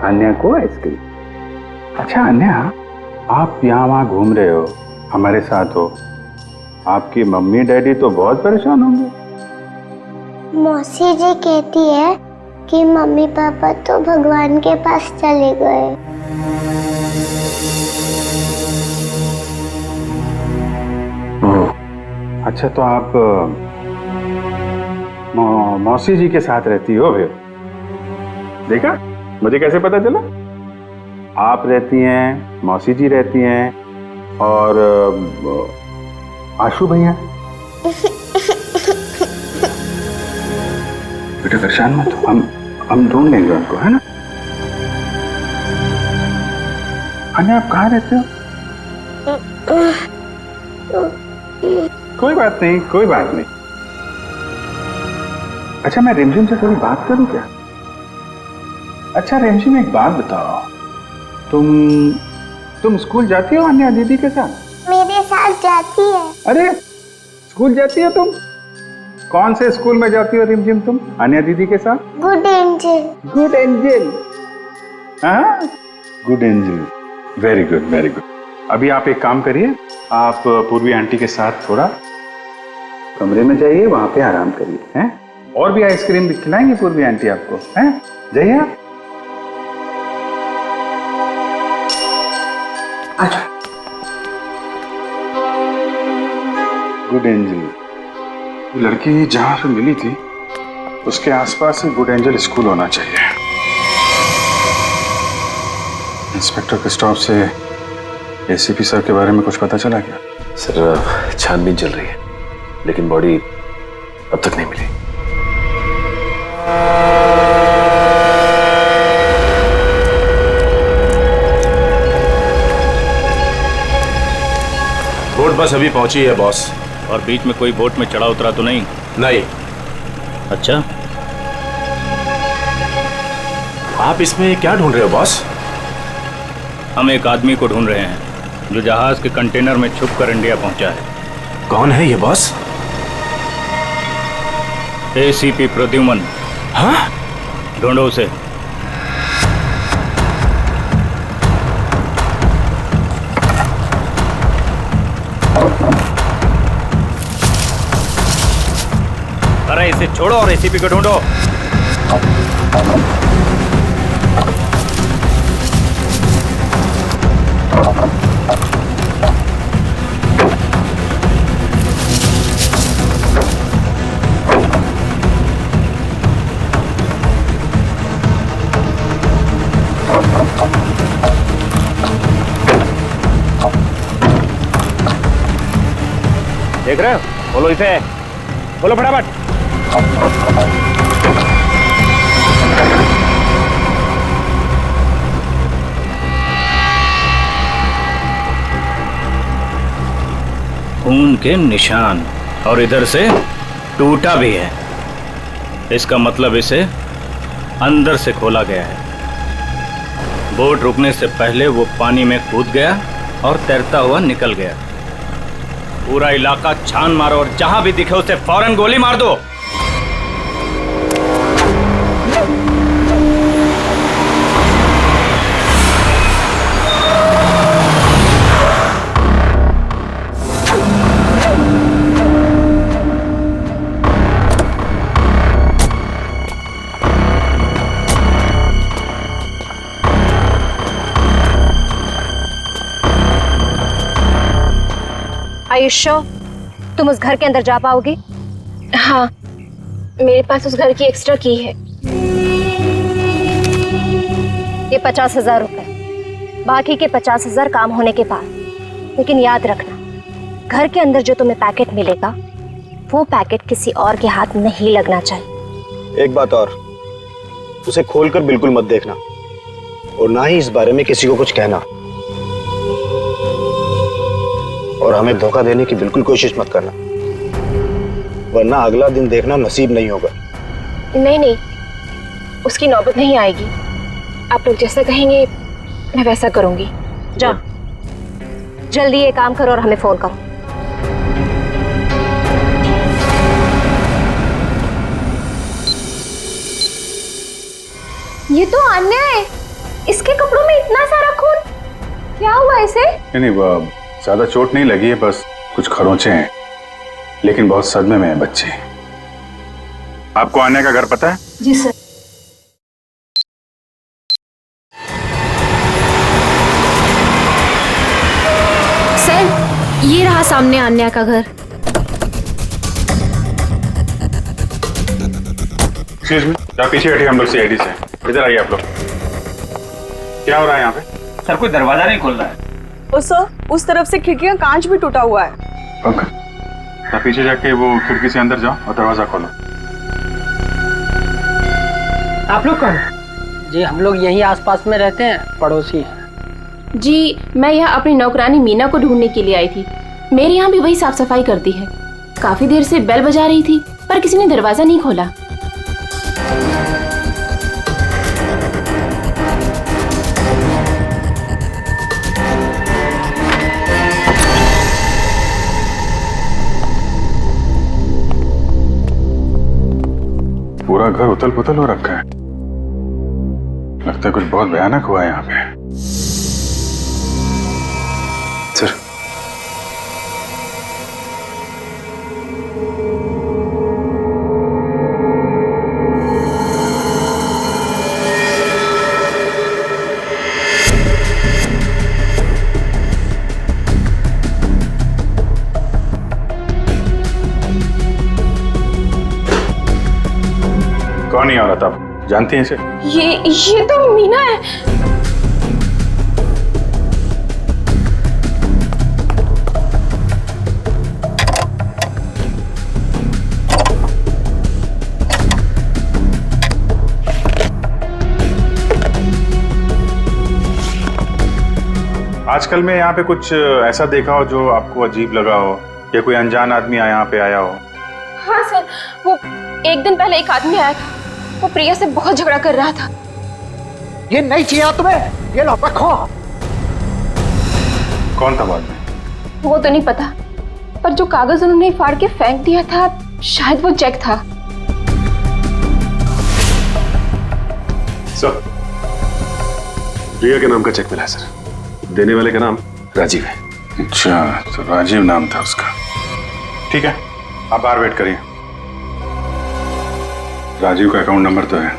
अन्या को आइसक्रीम। अच्छा अन्या, आप यहाँ वहाँ घूम रहे हो, हमारे साथ हो, आपकी मम्मी डैडी तो बहुत परेशान होंगे। मौसी जी कहती है कि मम्मी पापा तो भगवान के पास चले गए। अच्छा, तो आप मौसी जी के साथ रहती हो फिर? देखा, मुझे कैसे पता चला? आप रहती हैं, मौसी जी रहती हैं, और आशु भैया। बेटा परेशान मत, हम ढूंढ लेंगे उनको, है ना? अन्या, आप कहाँ रहते हो? कोई बात नहीं, कोई बात नहीं। अच्छा, मैं रिमझिम से थोड़ी बात करूं क्या? अच्छा रिमझिम, एक बात बताओ, तुम स्कूल जाती हो अन्या दीदी के साथ? मेरे साथ जाती है। अरे, स्कूल जाती हो तुम? कौन से स्कूल में जाती हो रिमझिम तुम अन्या दीदी के साथ? Good angel. Good angel? हाँ, good angel, very good very good. अभी आप एक काम करिए, आप पूर्वी आंटी के साथ थोड़ा कमरे में जाइए, वहां पे आराम करिए, हैं? और भी आइसक्रीम भी खिलाएंगे पूर्वी आंटी आपको, हैं? जाइए आप। गुड एंजल, लड़की जहां से मिली थी उसके आसपास ही गुड एंजल स्कूल होना चाहिए। इंस्पेक्टर क्रिस्टोफ से एसीपी सर के बारे में कुछ पता चला क्या? सर छानबीन चल रही है, लेकिन बॉडी अब तक नहीं मिली। बोट बस अभी पहुंची है बॉस। और बीच में कोई बोट में चढ़ा उतरा तो नहीं? नहीं। अच्छा, आप इसमें क्या ढूंढ रहे हो बॉस? हम एक आदमी को ढूंढ रहे हैं जो जहाज के कंटेनर में छुप कर इंडिया पहुंचा है। कौन है ये बॉस? एसीपी प्रद्युमन। हाँ? ढूंढो उसे। अरे इसे छोड़ो और एसीपी को ढूंढो। देख रहे हो? बोलो इसे, बोलो फटाफट। खून के निशान, और इधर से टूटा भी है। इसका मतलब इसे अंदर से खोला गया है। बोट रुकने से पहले वो पानी में कूद गया और तैरता हुआ निकल गया। पूरा इलाका छान मारो और जहां भी दिखे उसे फौरन गोली मार दो। आयुष्यो, तुम उस घर के अंदर जा पाओगी? हाँ, मेरे पास उस घर की एक्स्ट्रा की है। ये 50,000 रुपए, बाकी के 50,000 काम होने के बाद। लेकिन याद रखना, घर के अंदर जो तुम्हें पैकेट मिलेगा वो पैकेट किसी और के हाथ नहीं लगना चाहिए। एक बात और, उसे खोलकर बिल्कुल मत देखना और ना ही इस बारे में किसी को कुछ कहना, और हमें धोखा देने की बिल्कुल कोशिश मत करना, वरना अगला दिन देखना नसीब नहीं होगा। नहीं नहीं, उसकी नौबत नहीं आएगी। आप लोग जैसा कहेंगे मैं वैसा करूंगी। जाओ, जल्दी ये काम करो और हमें फोन करो। ये तो अन्याय है। इसके कपड़ों में इतना सारा खून, क्या हुआ इसे? नहीं, ज्यादा चोट नहीं लगी है, बस कुछ खरोंचे हैं, लेकिन बहुत सदमे में है बच्चे। आपको आने का घर पता है? जी सर। सर, ये रहा सामने आन्या का घर। एक्सक्यूज मी, आप पीछे हटिए, हम लोग सीआईडी से। इधर आइए आप लोग। क्या हो रहा है यहाँ पे? सर, कोई दरवाजा नहीं खोल रहा है। सर, उस तरफ से खिड़की का कांच भी टूटा हुआ है। ओके, तो पीछे जाके वो खिड़की से अंदर जाओ और दरवाजा खोलो। आप लोग कौन? जी हम लोग यहीं आसपास में रहते हैं, पड़ोसी हैं। जी मैं यहाँ अपनी नौकरानी मीना को ढूंढने के लिए आई थी। मेरे यहाँ भी वही साफ सफाई करती है। काफी देर से बेल बजा रही थी पर किसी ने दरवाजा नहीं खोला। पूरा घर उथल पुथल हो रखा है। लगता है कुछ बहुत भयानक हुआ है यहाँ पे। कौन है औरत, आप जानती हैं इसे? ये तो मीना है। आजकल में यहाँ पे कुछ ऐसा देखा हो जो आपको अजीब लगा हो, या कोई अनजान आदमी यहाँ पे आया हो? हाँ सर, वो एक दिन पहले एक आदमी आया था। वो प्रिया से बहुत झगड़ा कर रहा था। ये नहीं चाहिए तुम्हें, ये लो रखो। कौन था बाद में? वो तो नहीं पता, पर जो कागज उन्होंने फाड़ के फेंक दिया था, शायद वो चेक था। सर, प्रिया के नाम का चेक मिला है सर। देने वाले का नाम राजीव है। अच्छा, तो राजीव नाम था उसका। ठीक है, आप बाहर वेट करिए। राजीव का अकाउंट नंबर तो है,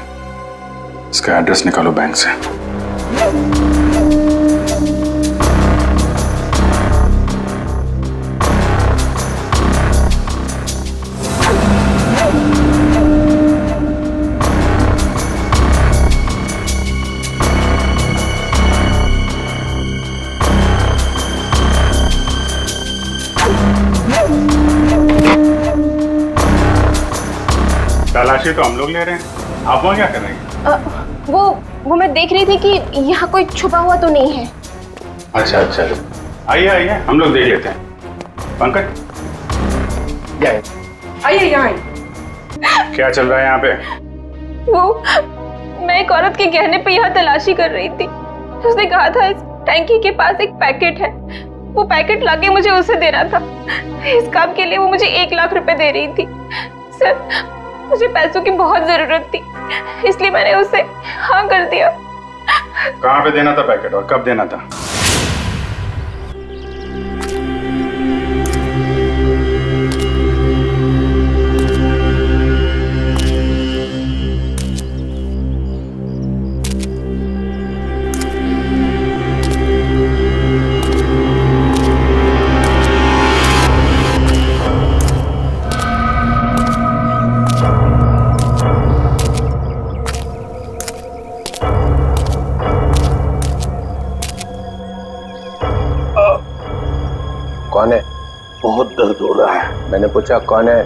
इसका एड्रेस निकालो बैंक से। तलाशी तो हम लोग ले रहे हैं, आप वहाँ क्या कर रहे हैं? वो मैं देख रही थी कि यहाँ कोई छुपा हुआ तो नहीं है। अच्छा अच्छा, आइए आइए, हम लोग देख लेते हैं। पंकज, आइए यहाँ। क्या चल रहा है यहाँ पे? मैं एक औरत के गहने पे यहाँ तलाशी कर रही थी। उसने कहा था इस टैंकी के पास एक पैकेट है, वो पैकेट लाके मुझे उसे देना था। इस काम के लिए वो मुझे 1 लाख रुपए दे रही थी। सर, मुझे पैसों की बहुत जरूरत थी, इसलिए मैंने उसे हाँ कर दिया। कहाँ पे देना था पैकेट और कब देना था? कौन है? बहुत दर्द हो रहा है। मैंने पूछा कौन है?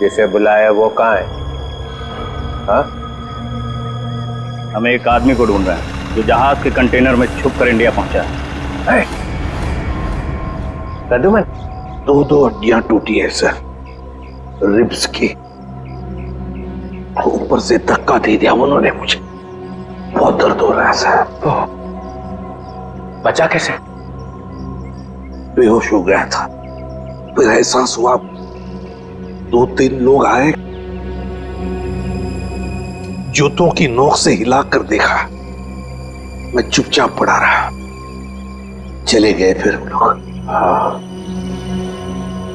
जिसे बुलाया वो कहाँ है? हाँ? हम एक आदमी को ढूंढ रहे हैं जो जहाज के कंटेनर में छुप कर इंडिया पहुंचा है। प्रद्युमन, 2 हड्डियां टूटी है सर, रिब्स की। ऊपर से धक्का दे दिया उन्होंने मुझे, बहुत दर्द हो रहा है सर। बचा कैसे? बेहोश हो गया था, फिर एहसास हुआ। 2-3 लोग आए, जूतों की नोक से हिलाकर देखा। मैं चुपचाप पड़ा रहा, चले गए फिर हम लोग। हाँ,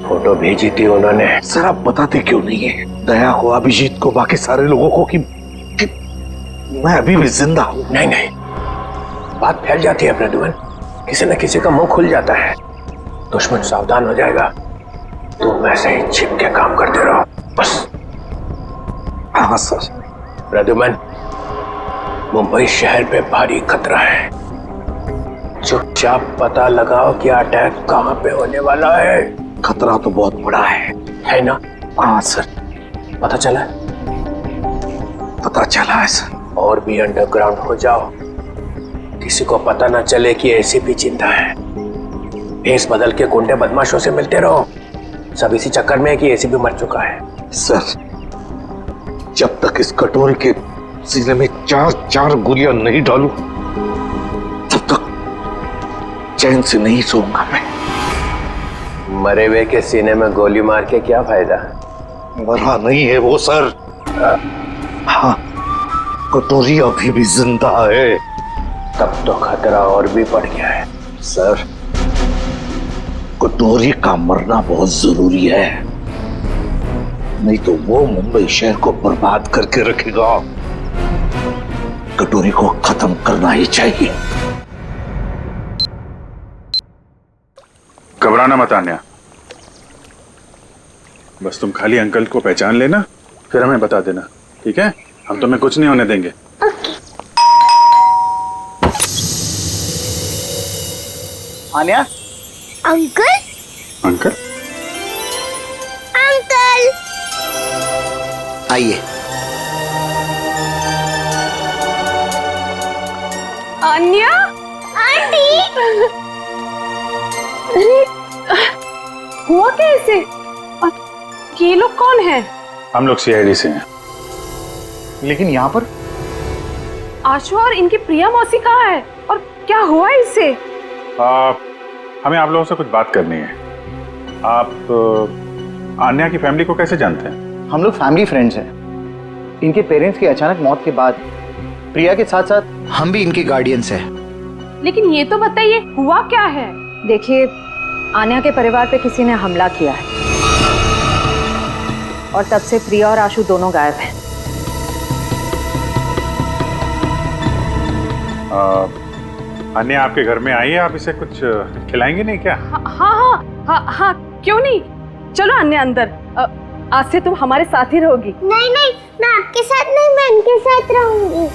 फोटो भेजी थी उन्होंने। सर आप बताते क्यों नहीं है दया को, अभिजीत को, बाकी सारे लोगों को कि मैं अभी भी जिंदा हूं? नहीं नहीं, बात फैल जाती है प्रद्युमन, किसी न किसी का मुंह खुल जाता है, दुश्मन सावधान हो जाएगा। तुम ऐसे ही छिप के काम करते रहो बस। हाँ सर। प्रद्युमन, मुंबई शहर पे भारी खतरा है, चुपचाप पता लगाओ कि अटैक कहाँ पे होने वाला है। खतरा तो बहुत बड़ा है ना? हाँ सर। पता चला? पता चला है सर। और भी अंडरग्राउंड हो जाओ, किसी को पता ना चले कि एसीपी जिंदा है। भेस बदल के गुंडे बदमाशों से मिलते रहो, सब इसी चक्कर में है कि एसीपी मर चुका है। सर, जब तक इस कटोरी के सीने में 4 गोलियां नहीं डालूं, तब तक चैन से नहीं सोऊंगा मैं। मरे हुए के सीने में गोली मार के क्या फायदा? मरा नहीं है वो सर। हाँ, कटोरी अभी भी जिंदा है। तब तो खतरा और भी बढ़ गया है। सर, कटोरी का मरना बहुत जरूरी है, नहीं तो वो मुंबई शहर को बर्बाद करके रखेगा। कटोरी को खत्म करना ही चाहिए। घबराना मत आन्या, बस तुम खाली अंकल को पहचान लेना, फिर हमें बता देना, ठीक है? हम तुम्हें कुछ नहीं होने देंगे। आन्या। अंकल अंकल अंकल आइए। अन्या। आंटी। अरे हुआ कैसे? और ये लोग कौन है? हम लोग सीआईडी से हैं। लेकिन यहाँ पर आशु और इनकी प्रिया मौसी कहाँ है और क्या हुआ इससे? हमें आप लोगों से कुछ बात करनी है। आप आन्या की फैमिली को कैसे जानते हैं? हम लोग फैमिली फ्रेंड्स हैं। इनके पेरेंट्स की अचानक मौत के बाद प्रिया के साथ साथ हम भी इनके गार्डियंस हैं। लेकिन ये तो बताइए हुआ क्या है? देखिए, आन्या के परिवार पे किसी ने हमला किया है और तब से प्रिया और आशु दोनों गायब हैं। आन्या आपके घर में आई है, आप इसे कुछ खिलाएंगे नहीं क्या? हाँ, क्यों नहीं? चलो अन्या अंदर। आज से तुम हमारे साथ ही रहोगी। नहीं नहीं, मैं आपके साथ नहीं, मैं इनके साथ रहूंगी।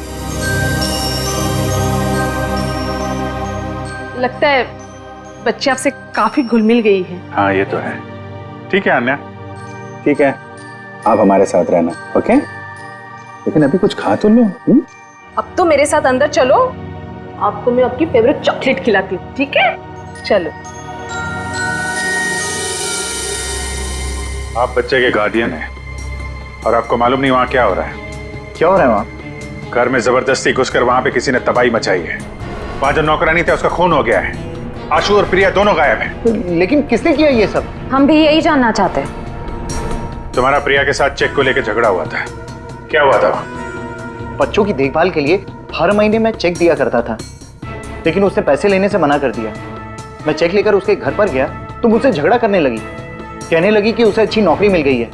लगता है बच्चे आपसे काफी घुल मिल गई है। हाँ ये तो है। ठीक है आन्या, ठीक है, आप हमारे साथ रहना, ओके? लेकिन अभी कुछ खा तो लो। अब तो मेरे साथ अंदर चलो, आपको मैं आपकी फेवरेट चॉकलेट खिलाती हूँ, ठीक है? चलो। आप बच्चे के गार्डियन हैं और आपको मालूम नहीं वहाँ क्या हो रहा है? क्या हो रहा है वहाँ? घर में जबरदस्ती घुसकर वहाँ पे किसी ने तबाही मचाई है। वहाँ जो नौकरानी था उसका खून हो गया है। आशु और प्रिया दोनों गायब हैं। लेकिन किसने किया ये सब? हम भी यही जानना चाहते हैं। तुम्हारा प्रिया के साथ चेक को लेकर झगड़ा हुआ था, क्या हुआ था? बच्चों की देखभाल के लिए हर महीने मैं चेक दिया करता था, लेकिन उसने पैसे लेने से मना कर दिया। मैं चेक लेकर उसके घर पर गया तो मुझसे झगड़ा करने लगी, कहने लगी कि उसे अच्छी नौकरी मिल गई है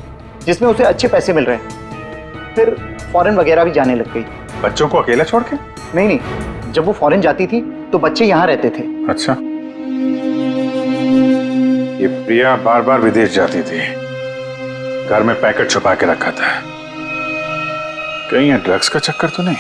जिसमें उसे अच्छे पैसे मिल रहे हैं। फिर फॉरेन वगैरह भी जाने लग गई। बच्चों को अकेला छोड़ के? नहीं, जब वो फॉरेन जाती थी तो बच्चे यहाँ रहते थे। अच्छा, ये प्रिया बार बार विदेश जाती थी, घर में पैकेट छुपा के रखा था। कहीं ये ड्रग्स का चक्कर तो नहीं?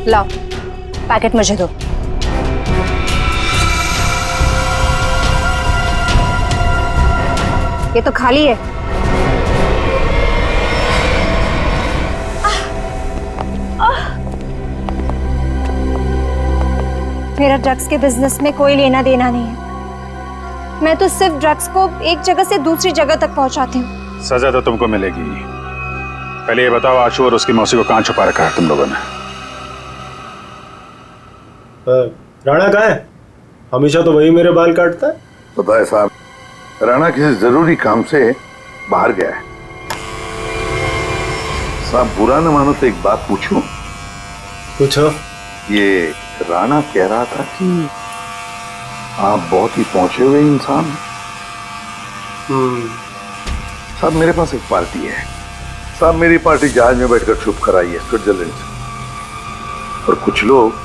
लाओ, पैकेट मुझे दो। ये तो खाली है। मेरा ड्रग्स के बिजनेस में कोई लेना देना नहीं है। मैं तो सिर्फ ड्रग्स को एक जगह से दूसरी जगह तक पहुंचाती हूँ। सजा तो तुमको मिलेगी। पहले ये बताओ, आशु और उसकी मौसी को कहाँ छुपा रखा है तुम लोगों ने? राणा कहाँ है? हमेशा तो वही मेरे बाल काटता है। पता है साहब, राणा किसी जरूरी काम से बाहर गया है। साहब बुरा न मानो तो एक बात पूछूं? पूछो। ये राणा कह रहा था कि आप बहुत ही पहुंचे हुए इंसान हैं। साहब मेरे पास एक पार्टी है। साहब मेरी पार्टी जहाज में बैठकर छुप कर आई है स्विट्जरलैंड से, और कुछ लोग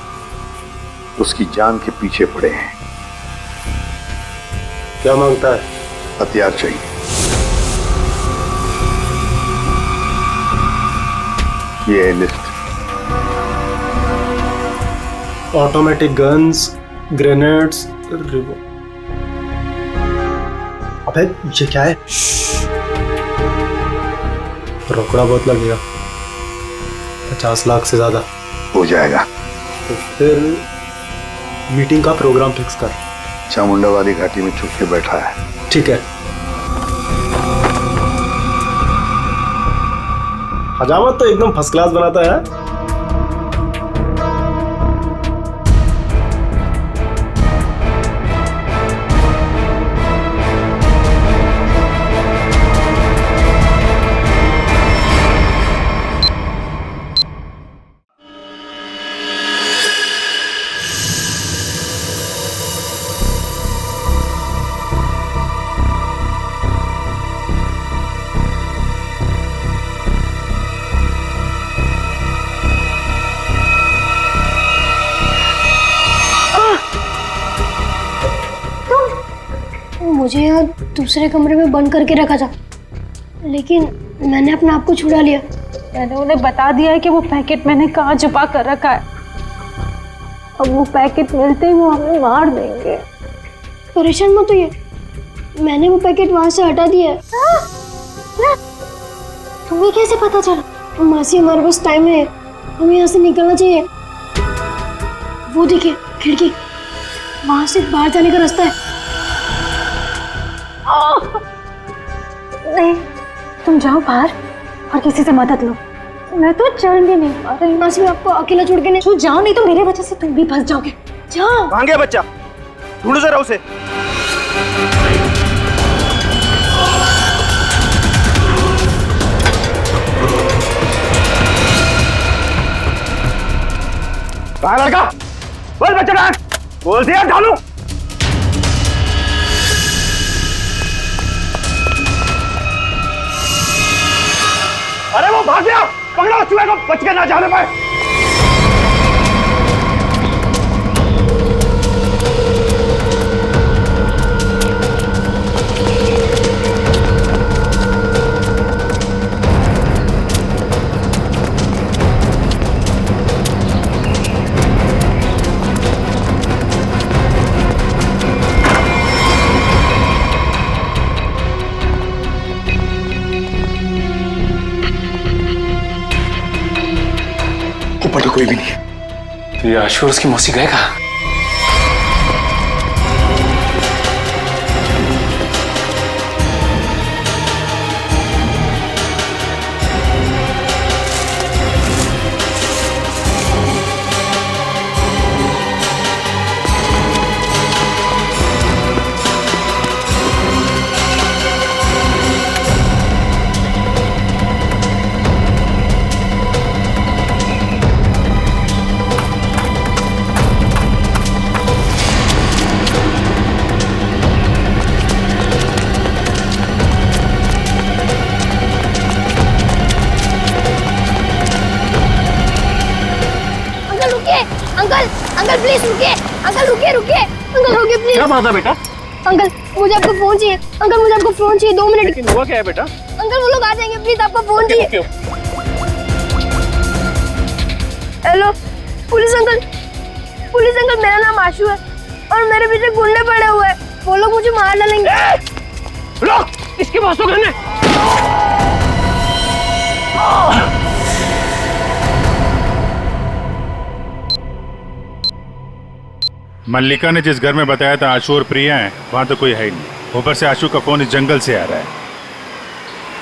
उसकी जान के पीछे पड़े हैं। क्या मांगता है? हथियार चाहिए। ये है लिस्ट। ऑटोमेटिक गन्स, ग्रेनेड्स, अबे ये क्या है? रोकड़ा बहुत लगेगा, 50 लाख से ज्यादा हो जाएगा। तो फिर मीटिंग का प्रोग्राम फिक्स कर। चामुंडा वाली घाटी में छुप के बैठा है। ठीक है। हजामत तो एकदम फर्स्ट क्लास बनाता है। मुझे यहाँ दूसरे कमरे में बंद करके रखा था, लेकिन मैंने अपने आप को छुड़ा लिया। मैंने उन्हें बता दिया है कि वो पैकेट मैंने कहाँ छुपा कर रखा है। अब वो पैकेट मिलते ही वो हमें मार देंगे। परेशान मत होइए, मैंने वो पैकेट वहां से हटा दिया है। तुम्हें कैसे पता चला? मासी, हमारे पास टाइम है, हमें यहाँ से निकलना चाहिए। वो देखिए खिड़की, वहां से बाहर जाने का रास्ता है। नहीं, तुम जाओ बाहर और किसी से मदद लो। मैं तो चढ़ भी नहीं पा रही। मासी, मैं आपको अकेला छोड़ के नहीं। तू जाओ, नहीं तो मेरे वजह से तुम भी फंस जाओगे। जाओ। कहाँ गया बच्चा? ढूंढो जरा उसे। कहाँ है लड़का? बोल बच्चा कहाँ है? बोल दिया ढालू। अरे वो भाग गया, पकड़ो चूहे को, बच के ना जाने पाए। ऊपर तो कोई भी नहीं है। तो ये आशु और उसकी मौसी गए कहाँ? अंकल प्लीज रुकिए, अंकल रुकिए रुकिए, अंकल रुकिए प्लीज। क्या बात है बेटा? अंकल मुझे आपका फोन चाहिए, अंकल मुझे आपका फोन चाहिए, 2 मिनट। लेकिन हुआ क्या है बेटा? अंकल वो लोग आ जाएंगे, प्लीज आपका फोन चाहिए। हेलो पुलिस अंकल मेरा नाम आशु है और मेरे पीछे गुंडे पड़े हुए हैं, वो लोग मुझे मार डालेंगे। रुक, इसके पास तो गन है। मल्लिका ने जिस घर में बताया था आशु और प्रिया हैं, वहां तो कोई है ही नहीं। ऊपर से आशु का फोन इस जंगल से आ रहा है,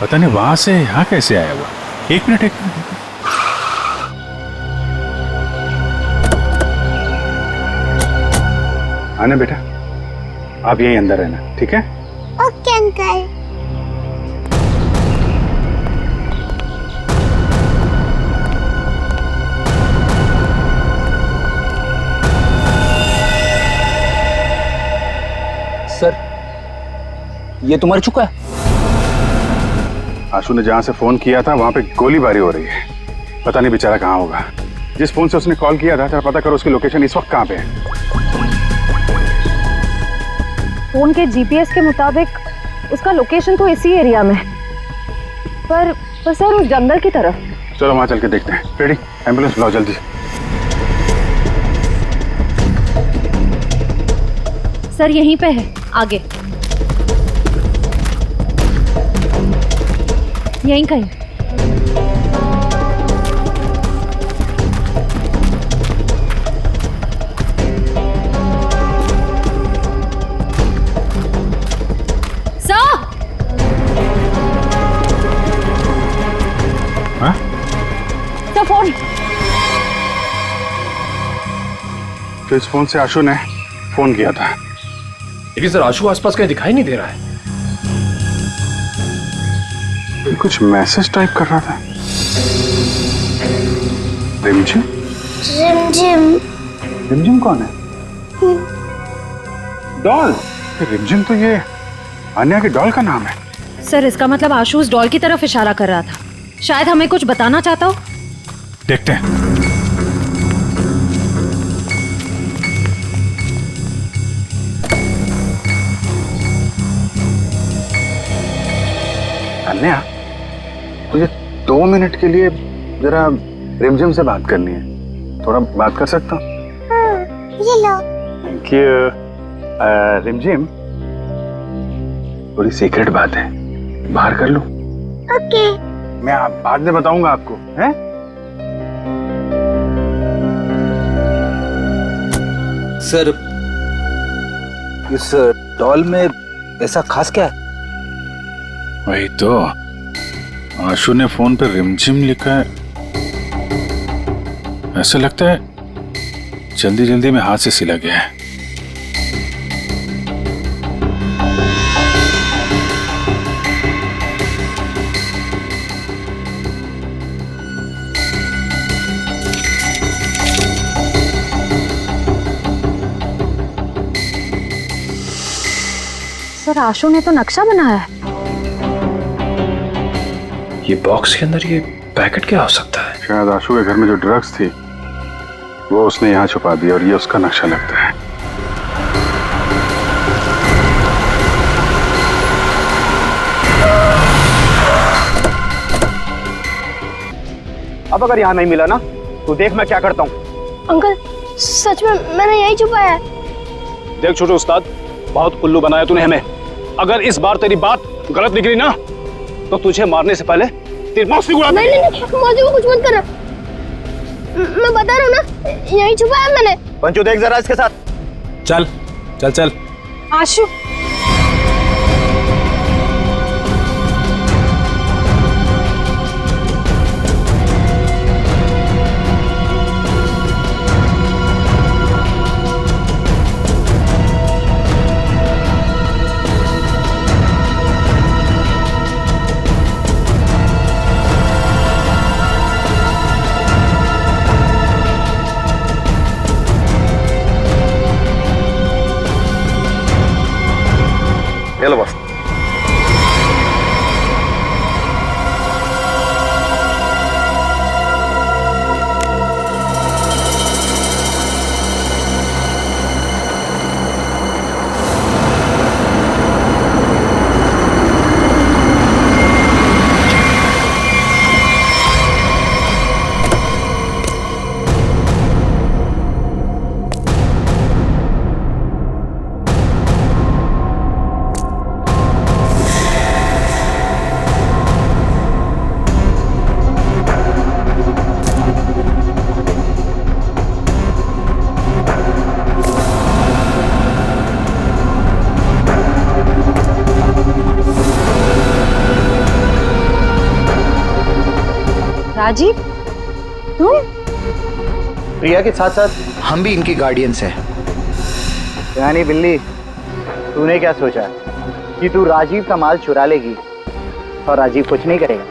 पता नहीं वहां से यहाँ कैसे आया हुआ। एक मिनट आना बेटा, आप यहीं अंदर रहना, ठीक है? Okay uncle. सर, ये तो मर चुका है। आशु ने जहां से फोन किया था वहां पे गोलीबारी हो रही है, पता नहीं बेचारा कहाँ होगा। जिस फोन से उसने कॉल किया था, जरा पता करो उसकी लोकेशन इस वक्त कहाँ पे है। फोन के जीपीएस के मुताबिक उसका लोकेशन तो इसी एरिया में है, पर सर उस जंगल की तरफ। चलो वहां चल के देखते हैं। रेडी, एम्बुलेंस बुलाओ जल्दी। सर यहीं पे है, आगे यहीं कहीं। Sir phone. तो इस फोन से आशु ने फोन किया था, लेकिन सर आशु आसपास कहीं दिखाई नहीं दे रहा है। कुछ मैसेज टाइप कर रहा था। रिमझिम? रिमझिम कौन है? डॉल। रिमझिम तो ये अन्या की डॉल का नाम है। सर इसका मतलब आशु उस डॉल की तरफ इशारा कर रहा था, शायद हमें कुछ बताना चाहता हो। देखते हैं। अनन्या, मुझे 2 मिनट के लिए जरा रिमझिम से बात करनी है, थोड़ा बात कर सकता हूँ? ये लो। Thank you. रिमझिम, थोड़ी सीक्रेट बात है, बाहर कर लूं? ओके। मैं बाद में बताऊंगा आपको, हैं? सर, इस डॉल में ऐसा खास क्या है? वही तो, आशु ने फोन पे रिमझिम लिखा है। ऐसा लगता है जल्दी जल्दी में हाथ से सिला गया है। सर, आशु ने तो नक्शा बनाया है। ये बॉक्स के अंदर ये पैकेट क्या हो सकता है? शायद आशु के घर में जो ड्रग्स थी वो उसने यहाँ छुपा दी और ये उसका नक्शा लगता है। अब अगर यहाँ नहीं मिला ना तो देख मैं क्या करता हूँ। अंकल, सच में मैंने यही छुपाया है। देख छोटे उस्ताद, बहुत उल्लू बनाया तूने हमें। अगर इस बार तेरी बात गलत निकली ना तो तुझे मारने से पहले तेरी मौत उड़ा नहीं नहीं नहीं, मौसी को कुछ मत करना। मैं बता रहा हूँ ना, यही छुपाया मैंने। पंचू देख जरा इसके साथ। चल चल चल। आशु, चलो बस। राजीव, तुम? प्रिया के साथ साथ हम भी इनकी गार्डियंस हैं। यानी बिल्ली, तूने क्या सोचा कि तू राजीव का माल चुरा लेगी और राजीव कुछ नहीं करेगा?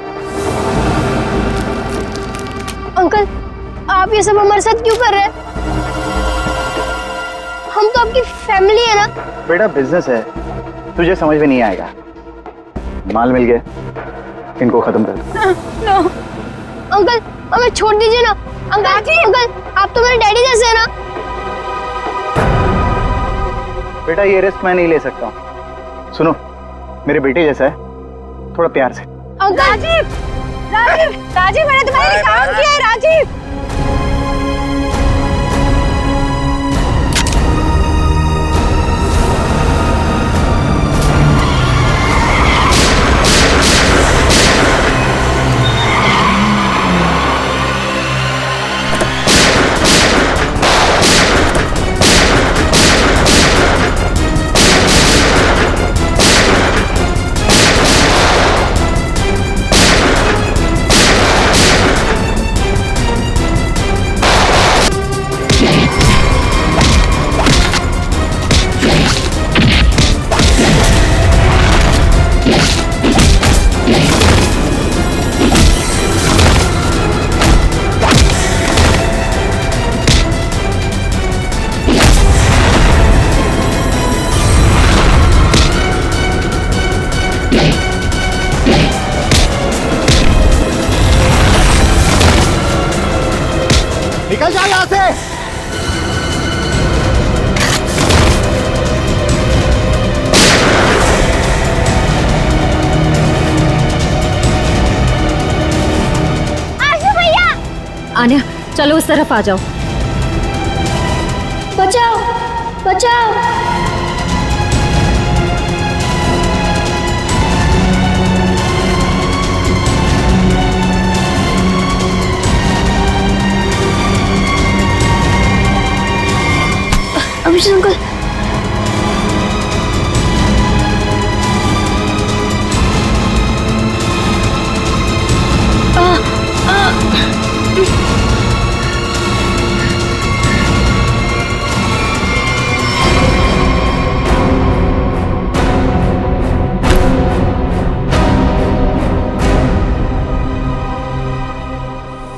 अंकल, आप ये सब हमारे साथ क्यों कर रहे हैं? हम तो आपकी फैमिली है ना। बेटा बिजनेस है, तुझे समझ में नहीं आएगा। माल मिल गया, इनको खत्म कर दो। नो अंकल, हमें छोड़ दीजिए ना। अंकल, आप तो मेरे डैडी जैसे हैं ना। बेटा ये रिस्क मैं नहीं ले सकता हूँ। सुनो, मेरे बेटे जैसा है, थोड़ा प्यार से। अंकल, राजीव, मैंने तुम्हारे लिए काम किया है। राजीव, निकल जा यहाँ से। आन्या चलो उस तरफ आ जाओ। बचाओ बचाओ। अभिषेक अंकल,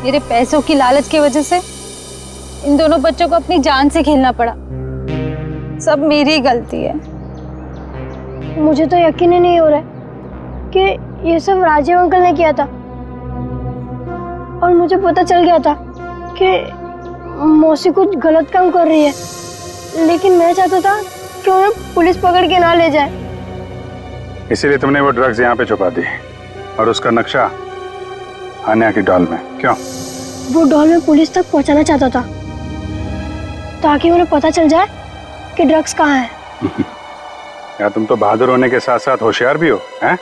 मेरे पैसों की लालच की वजह से इन दोनों बच्चों को अपनी जान से खेलना पड़ा। सब मेरी गलती है। मुझे तो यकीन ही नहीं हो रहा है कि ये सब राजीव अंकल ने किया था। और मुझे पता चल गया था कि मौसी कुछ गलत काम कर रही है, लेकिन मैं चाहता था कि उन्हें पुलिस पकड़ के ना ले जाए। इसीलिए तुमने वो ड्रग्स यहाँ पे छुपा दी और उसका नक्शा आन्या की डॉल में। क्यों? वो डॉल में पुलिस तक पहुंचाना चाहता था ताकि उन्हें पता चल जाए कि ड्रग्स कहाँ है। यार तुम तो बहादुर होने के साथ साथ होशियार भी हो, हैं?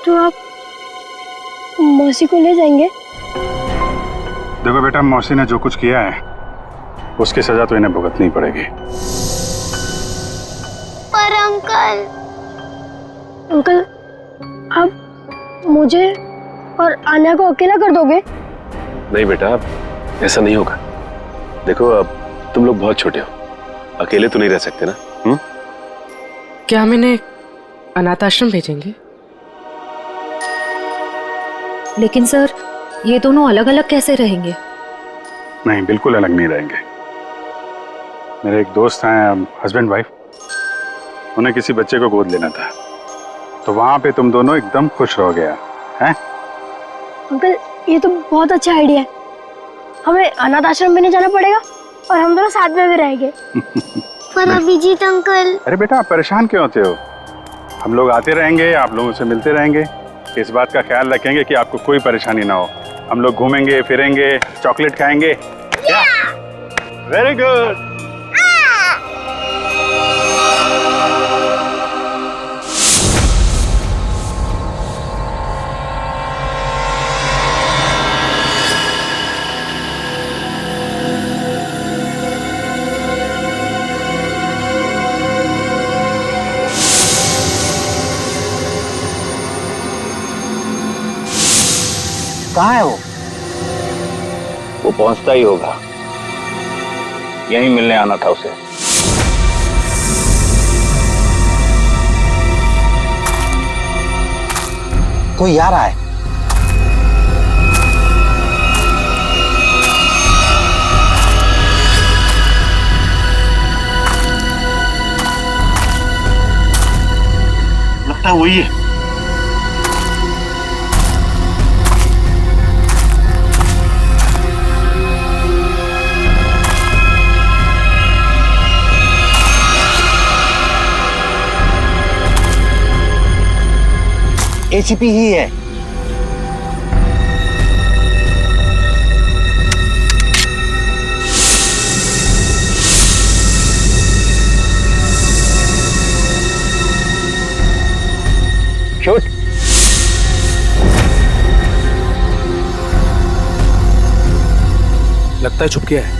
तो आप मौसी को ले जाएंगे? देखो बेटा, मौसी ने जो कुछ किया है उसकी सजा तो इन्हें भुगतनी पड़ेगी। पर अंकल आप मुझे और आन्या को अकेला कर दोगे? नहीं बेटा, ऐसा नहीं होगा। देखो अब तुम लोग बहुत छोटे हो, अकेले तो नहीं रह सकते ना। क्या हम इन्हें अनाथ आश्रम भेजेंगे? लेकिन सर ये दोनों अलग अलग कैसे रहेंगे? नहीं, बिल्कुल अलग नहीं रहेंगे। मेरे एक दोस्त हैं, हस्बैंड वाइफ, उन्हें किसी बच्चे को गोद लेना था, तो वहां पे तुम दोनों एकदम खुश रहोगे यार, हैं? अंकल ये तो बहुत अच्छा आइडिया है। हमें अनाथ आश्रम में नहीं जाना पड़ेगा और हम दोनों साथ में भी रहेंगे। पर अभिजीत अंकल। अरे बेटा, आप परेशान क्यों होते हो? हम लोग आते रहेंगे, आप लोगों से मिलते रहेंगे। इस बात का ख्याल रखेंगे कि आपको कोई परेशानी ना हो। हम लोग घूमेंगे फिरेंगे, चॉकलेट खाएंगे। Very good. कहाँ है वो पहुंचता ही होगा। यहीं मिलने आना था उसे। कोई आ रहा है। लगता है वही है। एसीपी ही है। शूट। लगता है छुप गया है।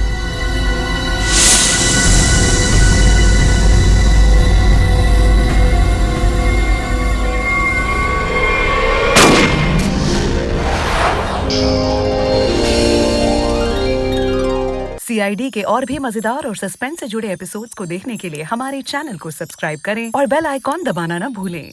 CID के और भी मजेदार और सस्पेंस से जुड़े एपिसोड्स को देखने के लिए हमारे चैनल को सब्सक्राइब करें और बेल आइकॉन दबाना ना भूलें।